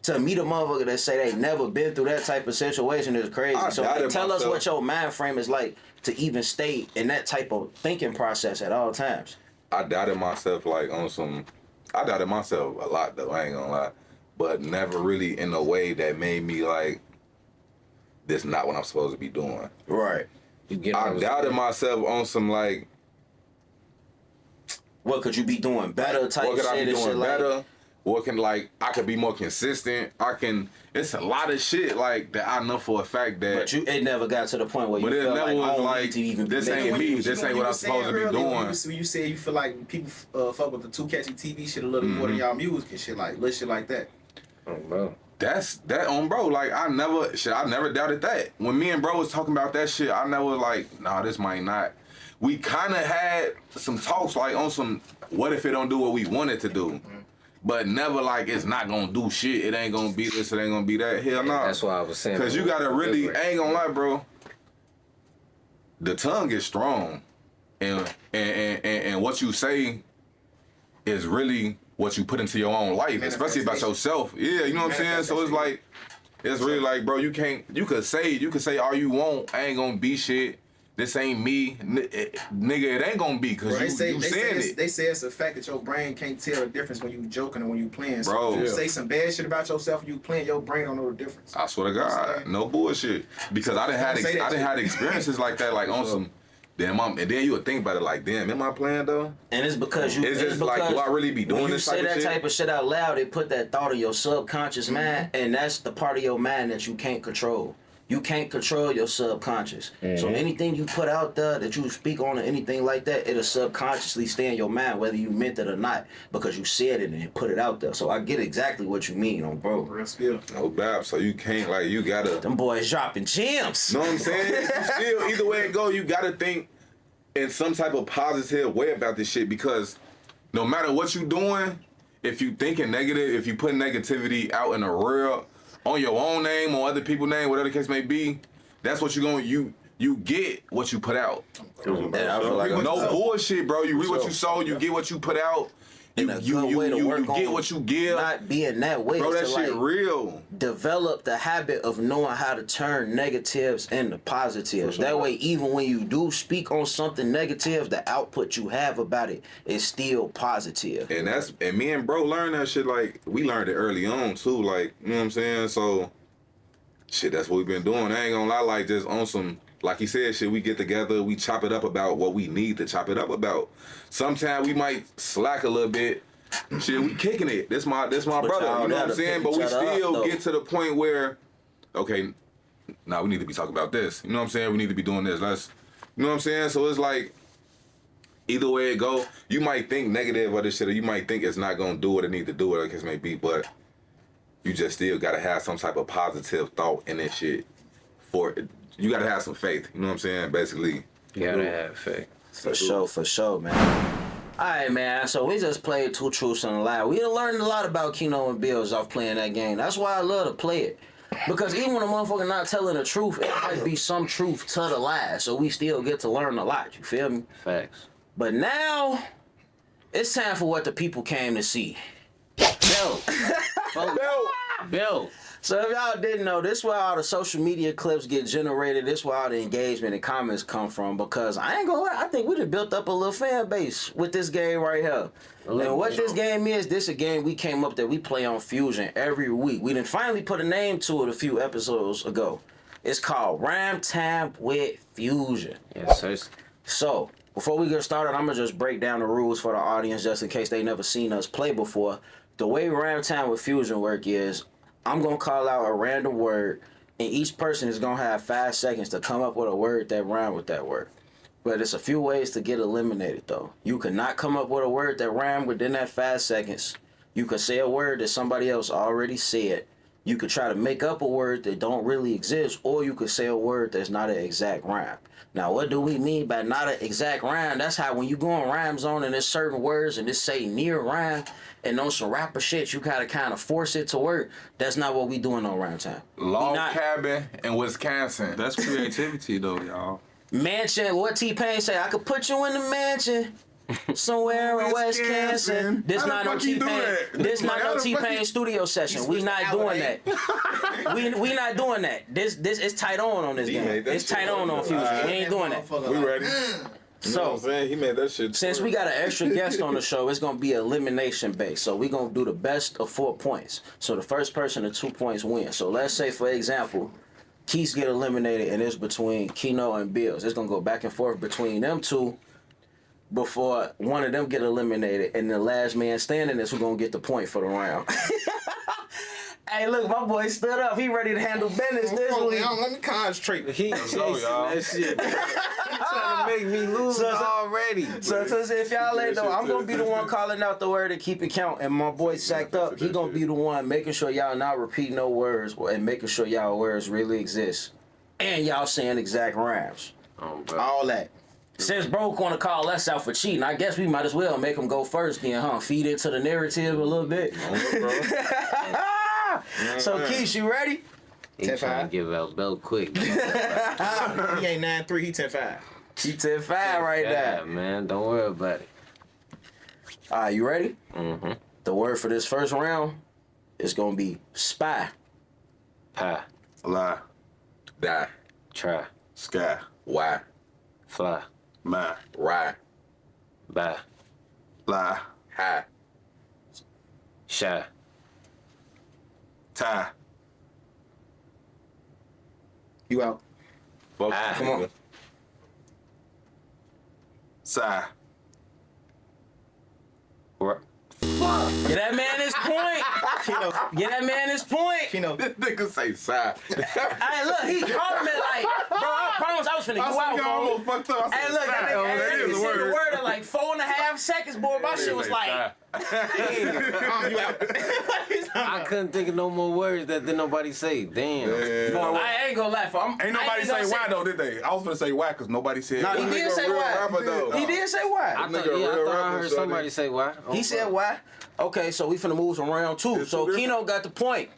Speaker 8: To meet a motherfucker that say they never been through that type of situation is crazy. So like, tell us what your mind frame is like to even stay in that type of thinking process at all times.
Speaker 4: I doubted myself like on some, I doubted myself a lot though, I ain't gonna lie. But never really in a way that made me like, this not what I'm supposed to be doing.
Speaker 8: Right.
Speaker 4: I doubted myself on some like,
Speaker 8: what could you be doing better type
Speaker 4: what could
Speaker 8: shit
Speaker 4: I be
Speaker 8: and
Speaker 4: doing
Speaker 8: shit
Speaker 4: better?
Speaker 8: like,
Speaker 4: What can like I could be more consistent. It's a lot of shit like that I know for a fact that.
Speaker 8: But it never got to the point where you
Speaker 4: it
Speaker 8: felt
Speaker 4: never
Speaker 8: like,
Speaker 4: was
Speaker 8: I
Speaker 4: like,
Speaker 8: need to even
Speaker 4: this ain't me. This ain't what I'm supposed to be doing.
Speaker 9: You said you feel like people fuck with the too catchy TV shit a little more than y'all music and shit like little shit like that.
Speaker 2: Oh, bro.
Speaker 4: That's that on bro. Like I never doubted that. When me and bro was talking about that shit, I never like, nah, this might not. We kind of had some talks like on some, what if it don't do what we want it to do? But never like it's not gonna do shit. It ain't gonna be this. It ain't gonna be that. Hell no.
Speaker 2: That's why I was saying.
Speaker 4: Cause you gotta really. I ain't gonna lie, bro. The tongue is strong, and what you say is really what you put into your own life, especially about yourself. Yeah, you know what I'm saying. So it's like, it's really like, bro. You could say all you want. I ain't gonna be shit. This ain't me, nigga. It ain't gonna be because you saying it.
Speaker 9: They say it's a fact that your brain can't tell the difference when you joking and when you playing. So
Speaker 4: bro,
Speaker 9: if you say some bad shit about yourself when you playing, your brain don't know the difference.
Speaker 4: I swear to God, no bullshit. Because I didn't had experiences like that, like on some. Damn, and then you would think about it like, damn, am I playing though?
Speaker 8: And it's because
Speaker 4: it's just like, do I really be doing this type of shit?
Speaker 8: When you say that type of shit out loud, it put that thought in your subconscious mind, and that's the part of your mind that you can't control. You can't control your subconscious. So anything you put out there that you speak on or anything like that, it'll subconsciously stay in your mind, whether you meant it or not, because you said it and you put it out there. So I get exactly what you mean, bro.
Speaker 9: Real spill.
Speaker 4: No doubt. So you can't, like, you gotta.
Speaker 8: Them boys dropping gems.
Speaker 4: Know what I'm saying? Still, either way it go, you gotta think in some type of positive way about this shit, because no matter what you doing, if you thinking negative, if you put negativity out in the real, on your own name, on other people's name, whatever the case may be, that's what you get what you put out.
Speaker 8: Yeah, I feel like
Speaker 4: no bullshit, bro. You read what you sow, you get what you put out.
Speaker 8: in a good way to work
Speaker 7: you
Speaker 8: on
Speaker 7: get what you give.
Speaker 8: not being that way.
Speaker 7: Bro, that
Speaker 8: to
Speaker 7: shit
Speaker 8: like
Speaker 7: real.
Speaker 8: develop the habit of knowing how to turn negatives into positives. That way, even when you do speak on something negative, the output you have about it is still positive.
Speaker 4: And me and bro learned that shit, like, we learned it early on too, like, you know what I'm saying? So shit, that's what we've been doing. I ain't gonna lie, like, just on some, like he said, shit, we get together, we chop it up about what we need to chop it up about. Sometimes we might slack a little bit. Shit, we kicking it. This my brother, you know what I'm saying? But we still get to the point where, okay, now we need to be talking about this. You know what I'm saying? We need to be doing this. Let's, you know what I'm saying? So it's like, either way it go, you might think negative of this shit, or you might think it's not gonna do what it need to do, whatever the case may be, but you just still gotta have some type of positive thought in this shit. You gotta have some faith. You know what I'm saying? Basically,
Speaker 2: You gotta have faith.
Speaker 8: For sure, man. Alright, man, so we just played Two Truths and a Lie. We learned a lot about Keno and Billz off playing that game. That's why I love to play it. Because even when a motherfucker not telling the truth, it might be some truth to the lie. So we still get to learn a lot, you feel me?
Speaker 2: Facts.
Speaker 8: But now, it's time for what the people came to see.
Speaker 2: Bill. Bill.
Speaker 8: So if y'all didn't know, this is where all the social media clips get generated. This is where all the engagement and comments come from. Because I ain't gonna lie, I think we done built up a little fan base with this game right here. And what this game is, this a game we came up that we play on Fusion every week. We done finally put a name to it a few episodes ago. It's called Rhyme Time with Fusion.
Speaker 2: Yes, sir.
Speaker 8: So, before we get started, I'm going to just break down the rules for the audience just in case they never seen us play before. The way Rhyme Time with Fusion work is, I'm going to call out a random word, and each person is going to have 5 seconds to come up with a word that rhymes with that word. But it's a few ways to get eliminated, though. You cannot come up with a word that rhymes within that 5 seconds. You could say a word that somebody else already said. You could try to make up a word that don't really exist, or you could say a word that's not an exact rhyme. Now, what do we mean by not an exact rhyme? That's how when you go on Rhyme Zone and there's certain words and it say near rhyme, and on some rapper shit, you gotta kind of force it to work. That's not what we doing on Rhyme Time.
Speaker 7: Log cabin in Wisconsin.
Speaker 3: That's creativity though, y'all.
Speaker 8: Mansion, what T-Pain say? I could put you in the mansion. Somewhere in Wisconsin. This not no T-Pain. This not no T-Pain studio session. We not doing that. we not doing that. This is tight on this game. It's tight on Fusion. We ain't doing that.
Speaker 4: we ready. You know what I'm
Speaker 8: So
Speaker 4: saying? He made that shit.
Speaker 8: since we got an extra guest on the show, it's gonna be elimination based. So we gonna do the best of 4 points. So the first person to 2 points wins. So let's say, for example, Keith get eliminated and it's between Keno and Billz. It's gonna go back and forth between them two before one of them get eliminated, and the last man standing is who gonna get the point for the round. Hey, look, my boy stood up. He ready to handle business this week.
Speaker 9: Let me concentrate.
Speaker 2: He chasing
Speaker 3: y'all.
Speaker 2: that shit. He trying to make me lose already.
Speaker 8: So if y'all ain't know, I'm gonna be the one calling out the word and keeping count, and my boy sacked up. He gonna be the one making sure y'all not repeat no words and making sure y'all words really exist, and y'all saying exact rhymes. All that. Since bro gonna call us out for cheating, I guess we might as well make him go first then, huh? Feed into the narrative a little bit. So Keish, you ready?
Speaker 2: He trying to give out belt quick.
Speaker 9: He ain't 9-3, he 10-5.
Speaker 8: He 10-5 right
Speaker 2: Yeah,
Speaker 8: now.
Speaker 2: man. Don't worry about it.
Speaker 8: Alright, you ready?
Speaker 2: Mm-hmm.
Speaker 8: The word for this first round is gonna be spy.
Speaker 2: Pie.
Speaker 3: Lie,
Speaker 4: Die.
Speaker 2: Try.
Speaker 3: sky,
Speaker 4: Why?
Speaker 2: Fly.
Speaker 3: my,
Speaker 4: Rye.
Speaker 2: Bye.
Speaker 3: lie,
Speaker 4: High.
Speaker 2: Shy.
Speaker 3: tie,
Speaker 9: You out.
Speaker 4: Fuck.
Speaker 8: Come on.
Speaker 3: sigh,
Speaker 8: Get that man his point.
Speaker 9: Keno.
Speaker 8: Get that man his point.
Speaker 9: Keno.
Speaker 4: This nigga say side.
Speaker 8: Hey, look, he called me like, bro, I promise I was finna go out, bro.
Speaker 3: fucked up.
Speaker 8: Hey, look, that nigga said the word in like 4.5 seconds, boy. My shit was like,
Speaker 9: You out.
Speaker 2: I couldn't think of no more words that did nobody say. Damn.
Speaker 8: I ain't gonna lie, for
Speaker 3: Ain't nobody say why though, did they? I was gonna say why because nobody said.
Speaker 8: No,
Speaker 3: why.
Speaker 8: he did say
Speaker 4: real
Speaker 8: why.
Speaker 4: rapper, though.
Speaker 8: He did say why.
Speaker 2: I thought,
Speaker 4: nigga
Speaker 2: yeah, I
Speaker 4: real
Speaker 2: thought I
Speaker 4: rapper,
Speaker 2: heard
Speaker 4: shorty.
Speaker 2: somebody say why.
Speaker 8: He said why. Okay, so we finna move from round 2. So Keno got the point.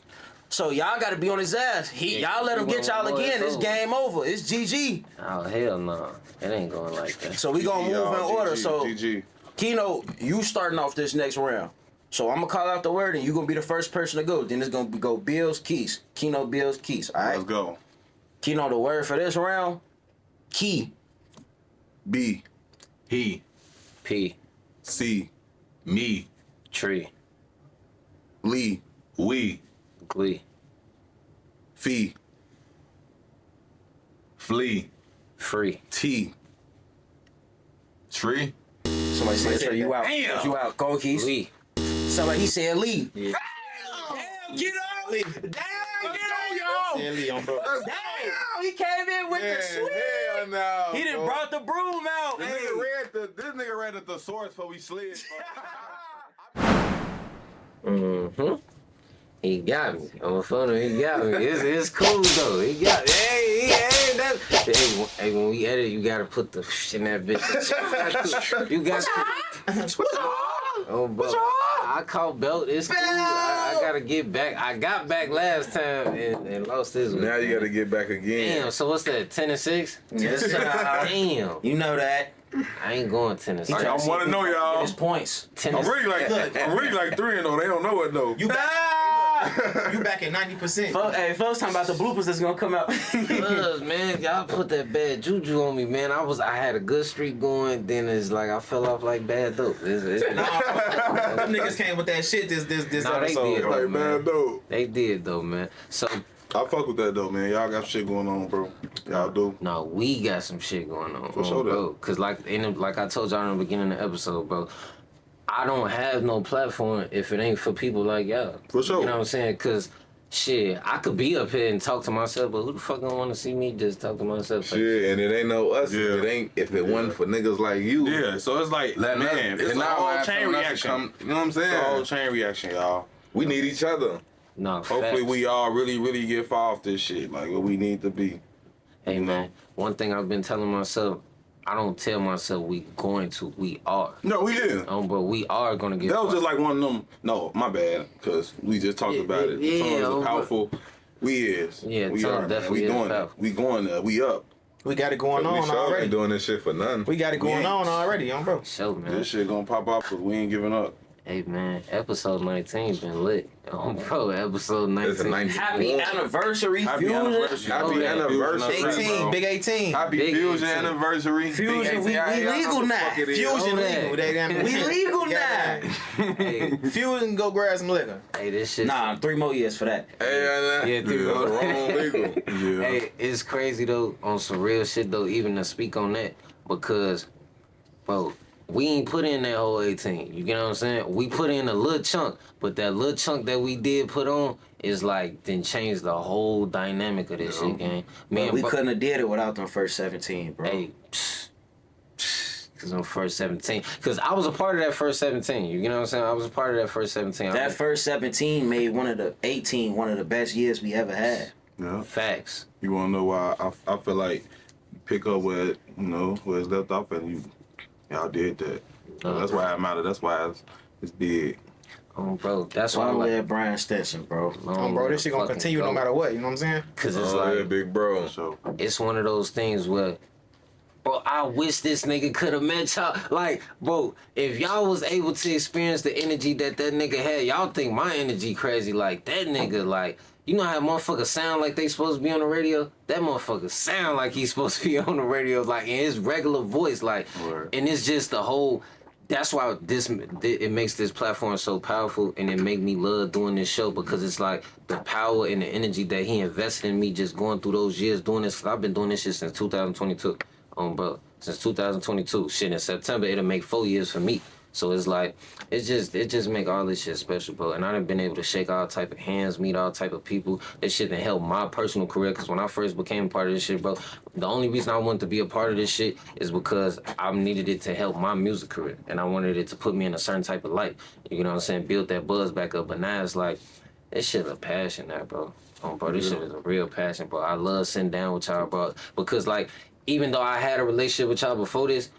Speaker 8: So y'all gotta be on his ass. Y'all let him get y'all again. It's game over. It's GG.
Speaker 2: Oh, hell no. It ain't going like that.
Speaker 8: So we gonna move in order. So
Speaker 3: GG.
Speaker 8: Keno, you starting off this next round. So I'm gonna call out the word and you're gonna be the first person to go. Then it's gonna go Billz, Keys. Keno, Billz, Keys. All right?
Speaker 3: Let's go.
Speaker 8: Keno, the word for this round, key.
Speaker 3: B.
Speaker 7: He.
Speaker 2: P.
Speaker 3: C.
Speaker 7: Me.
Speaker 2: Tree.
Speaker 3: Lee.
Speaker 7: We.
Speaker 2: Glee.
Speaker 3: Fee.
Speaker 7: Flee.
Speaker 2: Free.
Speaker 3: T.
Speaker 7: Tree.
Speaker 8: Somebody said, "Sir, you out.
Speaker 7: Damn.
Speaker 8: You out. Go, Keys."
Speaker 2: Lee.
Speaker 8: Somebody, he said Lee.
Speaker 2: Yeah.
Speaker 8: Damn, get on.
Speaker 9: Lee.
Speaker 8: Damn, get on, y'all.
Speaker 9: Yeah, Lee on bro.
Speaker 8: Damn, he came in with the sweet.
Speaker 3: Hell no.
Speaker 8: He done brought the broom out.
Speaker 3: This
Speaker 8: Hey.
Speaker 3: nigga read the thesaurus before we slid.
Speaker 2: Mm-hmm. He got me. On the phone, he got me. It's cool though. He got me. Hey, when we edit, you gotta put the in that bitch. You got to. Oh, bro. I caught belt. It's cool. I gotta get back. I got back last time and lost this one.
Speaker 4: Now you gotta get back again.
Speaker 2: Damn, so what's that, 10-6?
Speaker 8: Yes, sir.
Speaker 2: Damn.
Speaker 8: You know that.
Speaker 2: I ain't going 10-6.
Speaker 3: I want to know, y'all.
Speaker 8: His points.
Speaker 2: 10
Speaker 3: I'm really like 3 though. They don't know it though.
Speaker 9: You back? You back at 90%.
Speaker 8: Hey, folks talking about the bloopers that's gonna come out.
Speaker 2: Man, y'all put that bad juju on me, man. I had a good streak going, then it's like I fell off like bad dope.
Speaker 9: Them niggas came with that shit this
Speaker 2: Nah, they
Speaker 9: episode.
Speaker 2: did.
Speaker 3: Like man, though.
Speaker 2: They did though, man. So
Speaker 3: I fuck with that though, man. Y'all got shit going on, bro. Y'all do.
Speaker 2: no, we got some shit going on,
Speaker 3: For sure,
Speaker 2: bro. Cause like I told y'all in the beginning of the episode, bro. I don't have no platform if it ain't for people like y'all.
Speaker 3: For sure.
Speaker 2: You know what I'm saying? Cause shit, I could be up here and talk to myself, but who the fuck don't want to see me just talk to myself?
Speaker 4: Shit, and it ain't no us.
Speaker 3: Yeah.
Speaker 4: If it wasn't for niggas like you.
Speaker 3: Yeah, so it's like,
Speaker 4: Let
Speaker 3: man,
Speaker 4: us-
Speaker 3: it's
Speaker 4: and
Speaker 3: a
Speaker 4: now
Speaker 3: whole
Speaker 4: I have
Speaker 3: chain
Speaker 4: something else to
Speaker 3: reaction.
Speaker 4: come- you know what I'm saying?
Speaker 3: It's a whole chain reaction, y'all.
Speaker 4: We need each other.
Speaker 2: No,
Speaker 3: Hopefully
Speaker 2: facts.
Speaker 3: we all really, really get far off this shit, like what we need to be.
Speaker 2: Hey man, one thing I've been telling myself, I don't tell myself we going to, we are.
Speaker 3: No, we did.
Speaker 2: But we are gonna get.
Speaker 3: That was
Speaker 2: far.
Speaker 3: just like one of them. No, my bad, because we just talked about it.
Speaker 2: yeah,
Speaker 3: Tongues
Speaker 2: but-
Speaker 3: is powerful. We is.
Speaker 2: Yeah,
Speaker 3: we
Speaker 2: tongue
Speaker 3: are. Man.
Speaker 2: definitely
Speaker 3: We
Speaker 2: is
Speaker 3: doing it.
Speaker 2: powerful.
Speaker 3: We going there. We up.
Speaker 9: We got it going
Speaker 4: We
Speaker 9: on
Speaker 4: sure
Speaker 9: already.
Speaker 4: ain't doing this shit for nothing.
Speaker 9: We got it going
Speaker 3: ain't.
Speaker 9: on already, bro.
Speaker 2: Show man.
Speaker 3: This shit gonna pop off because we ain't giving up.
Speaker 2: Hey man, episode 19 been lit. Bro, episode 19.
Speaker 4: It's a 19.
Speaker 8: Happy anniversary,
Speaker 3: Happy
Speaker 8: Fusion.
Speaker 3: anniversary.
Speaker 4: Happy anniversary,
Speaker 9: 18,
Speaker 4: bro.
Speaker 9: big 18.
Speaker 3: Happy
Speaker 2: Big
Speaker 3: Fusion
Speaker 2: 18.
Speaker 3: anniversary.
Speaker 8: Fusion, we
Speaker 3: I ain't
Speaker 8: legal
Speaker 3: know what the
Speaker 8: now.
Speaker 3: fuck it is.
Speaker 9: Fusion
Speaker 2: Oh,
Speaker 9: legal.
Speaker 2: yeah.
Speaker 9: They damn
Speaker 8: We legal now.
Speaker 2: Hey,
Speaker 9: Fusion, go grab some liquor.
Speaker 2: hey, this shit.
Speaker 8: Nah, 3 more years for that.
Speaker 4: Hey,
Speaker 2: Yeah, dude.
Speaker 4: yeah, wrong legal.
Speaker 3: Yeah.
Speaker 2: Hey, it's crazy though, on some real shit though, even to speak on that, because, bro, we ain't put in that whole 18. You get what I'm saying? We put in a little chunk, but that little chunk that we did put on is like, then changed the whole dynamic of this shit, gang.
Speaker 8: Man, we
Speaker 2: Bo-
Speaker 8: couldn't have did it without them first 17, bro.
Speaker 2: Hey, cause I'm first 17. Cause I was a part of that first 17. You get what I'm saying? I was a part of that first 17.
Speaker 8: That first 17 made one of the best years we ever had.
Speaker 3: Yeah.
Speaker 2: Facts.
Speaker 3: You wanna know why I feel like you pick up where where it's left off and y'all did that. So that's why it matters. That's why it's big.
Speaker 2: Bro, that's why I
Speaker 8: Long
Speaker 2: like.
Speaker 8: live Brian Stinson, bro.
Speaker 9: Bro, this shit gonna continue no matter what. You know what I'm saying?
Speaker 2: Cause it's
Speaker 4: Oh,
Speaker 2: like,
Speaker 4: yeah, big bro.
Speaker 3: So
Speaker 2: it's one of those things where, bro, I wish this nigga could have met y'all. Like, bro, if y'all was able to experience the energy that nigga had, y'all think my energy crazy. Like, that nigga, like, you know how motherfuckers sound like they supposed to be on the radio? That motherfucker sound like he's supposed to be on the radio, like, in his regular voice. Like,
Speaker 3: Word.
Speaker 2: and it's just the whole... That's why it makes this platform so powerful, and it make me love doing this show, because it's like the power and the energy that he invested in me just going through those years doing this. Cause I've been doing this shit since 2022, bro. Since 2022, shit, in September it'll make 4 years for me. So it's like, it just make all this shit special, bro. And I done been able to shake all type of hands, meet all type of people. This shit done helped my personal career, because when I first became a part of this shit, bro, the only reason I wanted to be a part of this shit is because I needed it to help my music career. And I wanted it to put me in a certain type of light. You know what I'm saying? Build that buzz back up. But now it's like, this shit a passion now, bro. Bro, this shit is a real passion, bro. I love sitting down with y'all, bro. Because, like, even though I had a relationship with y'all before this,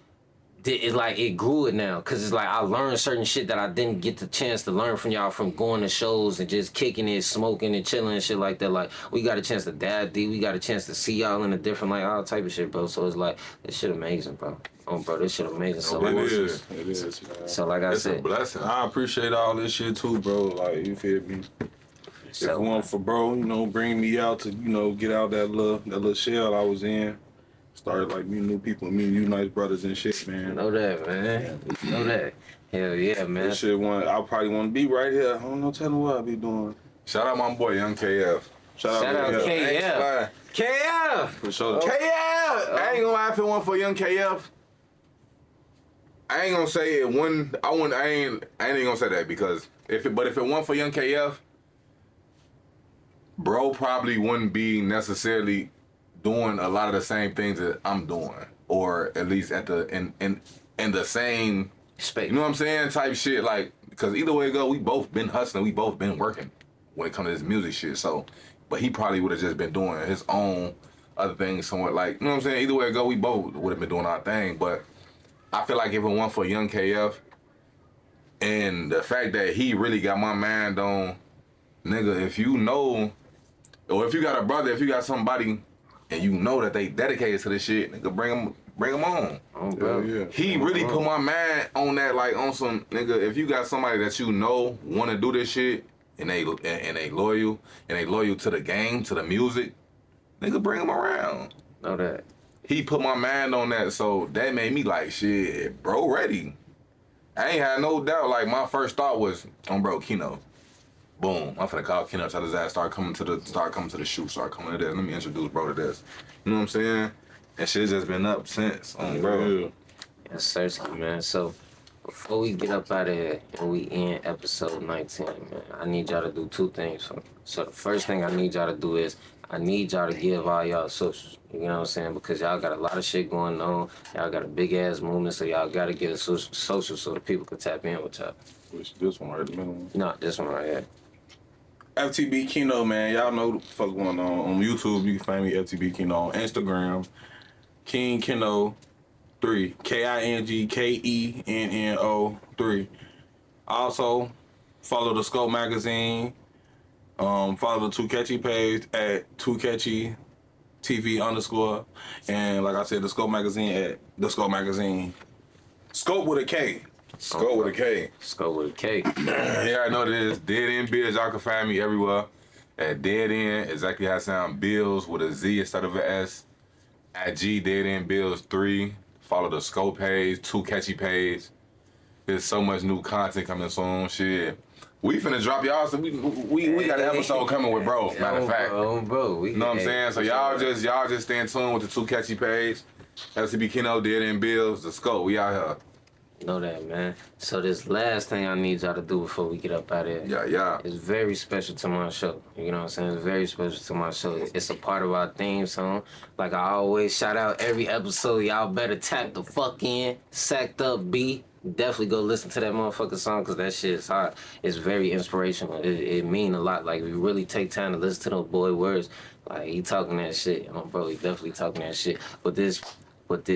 Speaker 2: it's like it grew it now, cause it's like I learned certain shit that I didn't get the chance to learn from y'all from going to shows and just kicking it, smoking and chilling and shit like that. Like we got a chance to dab deep, we got a chance to see y'all in a different like all type of shit, bro. So it's like this shit amazing, bro. Oh, bro, this shit amazing. So
Speaker 3: It
Speaker 2: like,
Speaker 3: is, man.
Speaker 2: so like I
Speaker 7: It's a
Speaker 2: said,
Speaker 7: blessing.
Speaker 3: I appreciate all this shit too, bro. Like, you feel me? If
Speaker 2: so,
Speaker 3: it wasn't for bro, bring me out to, get out that little shell I was in. Started like meeting new people, meeting you nice brothers and shit, man.
Speaker 2: know that, man. Know that. Hell yeah, man.
Speaker 3: This shit I probably want to be right here. I don't know, tell me what I be doing.
Speaker 7: Shout out my boy Young KF.
Speaker 3: Shout
Speaker 2: Shout out
Speaker 3: to
Speaker 2: KF. KF.
Speaker 3: For sure.
Speaker 7: KF! I ain't gonna lie, if it wasn't for Young KF, I ain't gonna say it one. I ain't even gonna say that because if it wasn't for Young KF, bro probably wouldn't be necessarily doing a lot of the same things that I'm doing, or at least at the in the same
Speaker 2: Space.
Speaker 7: You know what I'm saying? Type shit. Like, because either way it go, we both been hustling, we both been working when it comes to this music shit. So, but he probably would have just been doing his own other things somewhat. Like, you know what I'm saying? Either way it go, we both would have been doing our thing. But I feel like if it weren't for Young KF and the fact that he really got my mind on, nigga, if you know, or if you got a brother, if you got somebody and you know that they dedicated to this shit, nigga, bring them on.
Speaker 2: Oh, bro.
Speaker 3: Yeah.
Speaker 7: He really put my mind on that, like on some nigga. If you got somebody that you know want to do this shit and they loyal to the game, to the music, nigga, bring them around.
Speaker 2: Know that.
Speaker 7: He put my mind on that, so that made me like, shit, bro, ready. I ain't had no doubt. Like my first thought was on bro Keno. Boom, I'm finna call Keno, tell his ass start coming to the shoot, start coming to this. Let me introduce bro to this. You know what I'm saying? And shit's just been up since, bro.
Speaker 3: Yeah.
Speaker 2: Yes, certainly, man. So before we get up out of here and we end episode 19, man, I need y'all to do two things for me. So the first thing I need y'all to do is I need y'all to give all y'all socials. You know what I'm saying? Because y'all got a lot of shit going on. Y'all got a big ass movement, so y'all gotta get a social so the people can tap in with y'all.
Speaker 3: Which this one right in the middle.
Speaker 2: No, this one right here.
Speaker 3: FTB Keno, man. Y'all know what the fuck going on YouTube. You can find me FTB Keno on Instagram. King Keno 3. KINGKENNO 3. Also, follow the Scope Magazine. Follow the Too Catchy page at Too Catchy TV _. And like I said, the Scope Magazine at the Scope Magazine. Scope with a K.
Speaker 7: Scope with a K.
Speaker 2: Scope with a K.
Speaker 7: Yeah, I know this. Deadend Billz. Y'all can find me everywhere at Deadend. Exactly how it sound. Billz with a Z instead of an S. At G Deadend Billz 3. Follow the Scope page, Too Catchy page. There's so much new content coming soon. Shit. We finna drop y'all. So we got an episode coming with bro. Matter of fact.
Speaker 2: Bro.
Speaker 7: You know what I'm saying? So y'all just stay in tune with the Too Catchy page. FTB Keno Deadend Billz, the Scope. We out here.
Speaker 2: Know that, man. So this last thing I need y'all to do before we get up out of here.
Speaker 7: Yeah.
Speaker 2: It's very special to my show. You know what I'm saying? It's very special to my show. It's a part of our theme song. Like I always shout out every episode. Y'all better tap the fuck in. Sacked Up B. Definitely go listen to that motherfucking song because that shit is hot. It's very inspirational. It mean a lot. Like we really take time to listen to those boy words. Like he talking that shit. Bro, he definitely talking that shit. But this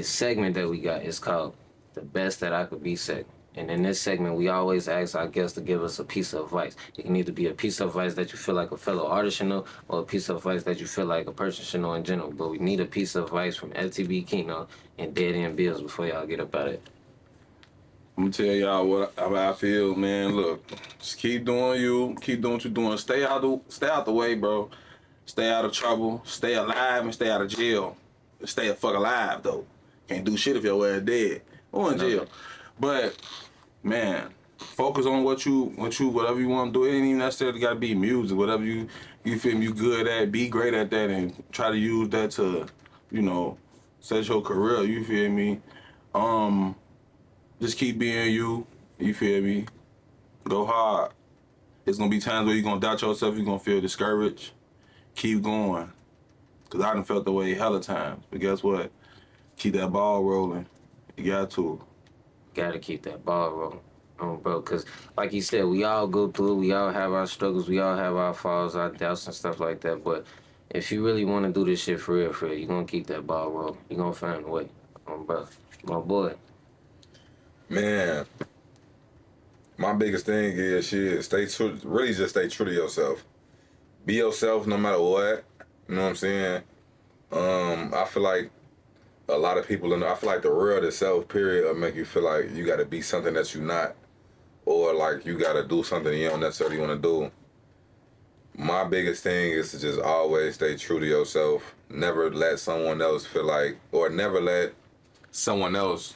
Speaker 2: segment that we got is called The Best That I Could Be segment. And in this segment, we always ask our guests to give us a piece of advice. It can either be a piece of advice that you feel like a fellow artist should know, or a piece of advice that you feel like a person should know in general. But we need a piece of advice from FTB Keno and Deadend Billz before y'all get up out of it.
Speaker 3: I'm gonna tell y'all how I feel, man. Look, just keep doing you. Keep doing what you're doing. Stay out the way, bro. Stay out of trouble. Stay alive and stay out of jail. Stay the fuck alive, though. Can't do shit if your ass dead or in jail. But man, focus on whatever you want to do. It ain't even necessarily gotta be music. Whatever you feel you good at, be great at that, and try to use that to, set your career. You feel me? Just keep being you feel me? Go hard. It's gonna be times where you're gonna doubt yourself, you're gonna feel discouraged. Keep going. Cause I done felt the way hella times. But guess what? Keep that ball rolling. You got to.
Speaker 2: Gotta keep that ball rolling. Bro, cause like you said, we all go through it, we all have our struggles, we all have our falls, our doubts and stuff like that. But if you really wanna do this shit for real, you're gonna keep that ball rolling. You're gonna find a way. Bro, my boy.
Speaker 4: Man, my biggest thing is shit. Stay true. Really, just stay true to yourself. Be yourself no matter what. You know what I'm saying? I feel like a lot of people, I feel like the world itself, period, will make you feel like you got to be something that you're not, or like you got to do something you don't necessarily want to do. My biggest thing is to just always stay true to yourself. Never let someone else feel like, or never let someone else,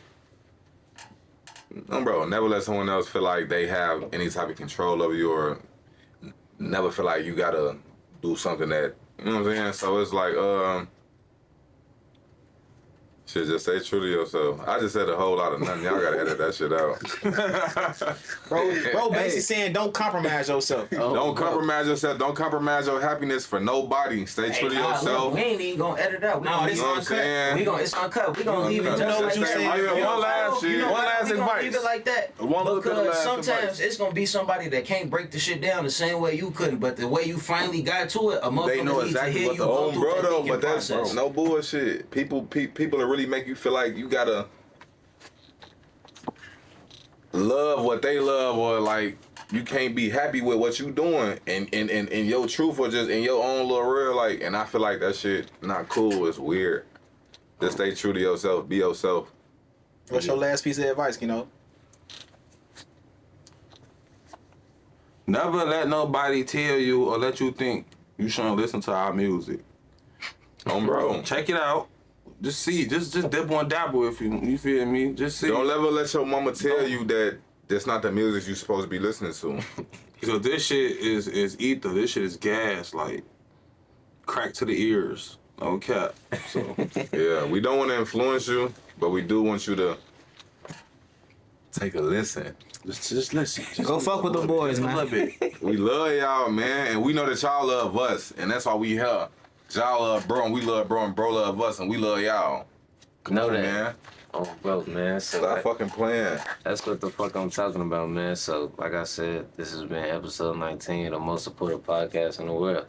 Speaker 4: never let someone else feel like they have any type of control over you, or never feel like you got to do something that, you know what I'm saying? So it's like, shit, just stay true to yourself. I just said a whole lot of nothing. Y'all gotta edit that shit out.
Speaker 9: Bro, basically saying don't compromise yourself.
Speaker 4: Don't compromise yourself. Don't compromise your happiness for nobody. Stay true to yourself.
Speaker 8: We ain't even gonna edit out.
Speaker 9: No,
Speaker 4: You know what I'm saying?
Speaker 8: It's uncut. We gonna leave it
Speaker 4: You
Speaker 8: just
Speaker 4: know
Speaker 8: like
Speaker 4: what you
Speaker 8: that.
Speaker 4: saying? One last shit.
Speaker 8: One
Speaker 3: last
Speaker 8: we gonna
Speaker 3: advice.
Speaker 8: leave it like that.
Speaker 3: One little bit of
Speaker 8: Because
Speaker 3: last
Speaker 8: sometimes
Speaker 3: advice.
Speaker 8: it's gonna be somebody that can't break the shit down the same way you couldn't, but the way you finally got to it, a motherfucker
Speaker 3: know
Speaker 8: needs
Speaker 3: exactly
Speaker 8: to hear
Speaker 3: what
Speaker 8: you
Speaker 3: the
Speaker 8: go
Speaker 4: Oh,
Speaker 8: through
Speaker 4: bro,
Speaker 8: that
Speaker 4: though,
Speaker 8: thinking
Speaker 4: but that's
Speaker 8: process.
Speaker 4: no bullshit. People will really make you feel like you gotta love what they love, or like you can't be happy with what you doing in your truth, or just in your own little real, like, and I feel like that shit not cool. It's weird. Just stay true to yourself. Be yourself.
Speaker 9: What's your last piece of advice, Keno?
Speaker 3: Never let nobody tell you or let you think you shouldn't listen to our music.
Speaker 4: Bro.
Speaker 3: Check it out. Just see, just dip on dabble if you feel me. Just see.
Speaker 4: Don't ever let your mama tell you that that's not the music you supposed to be listening to.
Speaker 3: So this shit is ether. This shit is gas, like crack to the ears. No cap. So
Speaker 4: Yeah, we don't want to influence you, but we do want you to take a listen.
Speaker 3: just listen. Just
Speaker 9: Go fuck with the boys, man.
Speaker 3: A little bit.
Speaker 4: We love y'all, man, and we know that y'all love us, and that's why we here. Y'all love bro, and we love bro, and bro love us, and we love y'all.
Speaker 2: Know that.
Speaker 4: Man,
Speaker 2: Oh, bro, man. So
Speaker 4: stop fucking playing.
Speaker 2: that's what the fuck I'm talking about, man. So, like I said, this has been episode 19 of the most supported podcast in the world.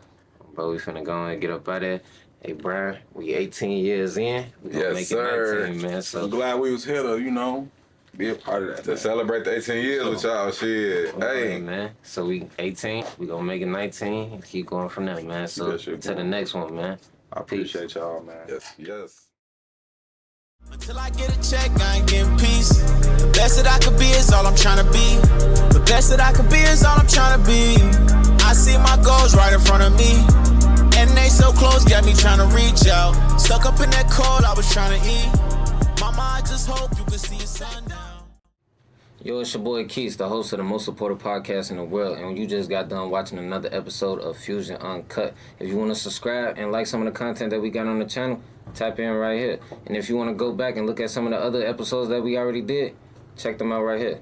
Speaker 2: Bro, we finna go and get up out there. Hey, Brian, we 18 years in. We gonna
Speaker 4: Yes,
Speaker 2: make
Speaker 4: sir.
Speaker 2: it 19, man.
Speaker 3: I'm
Speaker 2: So,
Speaker 3: glad we was here to, be a part of that.
Speaker 4: To
Speaker 3: man.
Speaker 4: celebrate the 18 years with y'all, shit. Hey,
Speaker 2: man. So, we 18. We gonna make it 19 and keep going from there, man. So,
Speaker 3: That shit
Speaker 2: to the
Speaker 3: going.
Speaker 2: next one, man.
Speaker 3: I appreciate y'all, man.
Speaker 4: yes.
Speaker 1: Until I get a check, I ain't getting peace. The best that I could be is all I'm trying to be. The best that I could be is all I'm trying to be. I see my goals right in front of me. And they so close, got me trying to reach out. Stuck up in that cold, I was trying to eat. Mama, I just hope you can see your sundown.
Speaker 2: Yo, it's your boy Keith, the host of the most supported podcast in the world, and you just got done watching another episode of Fusion Uncut. If you want to subscribe and like some of the content that we got on the channel, tap in right here. And if you want to go back and look at some of the other episodes that we already did, check them out right here.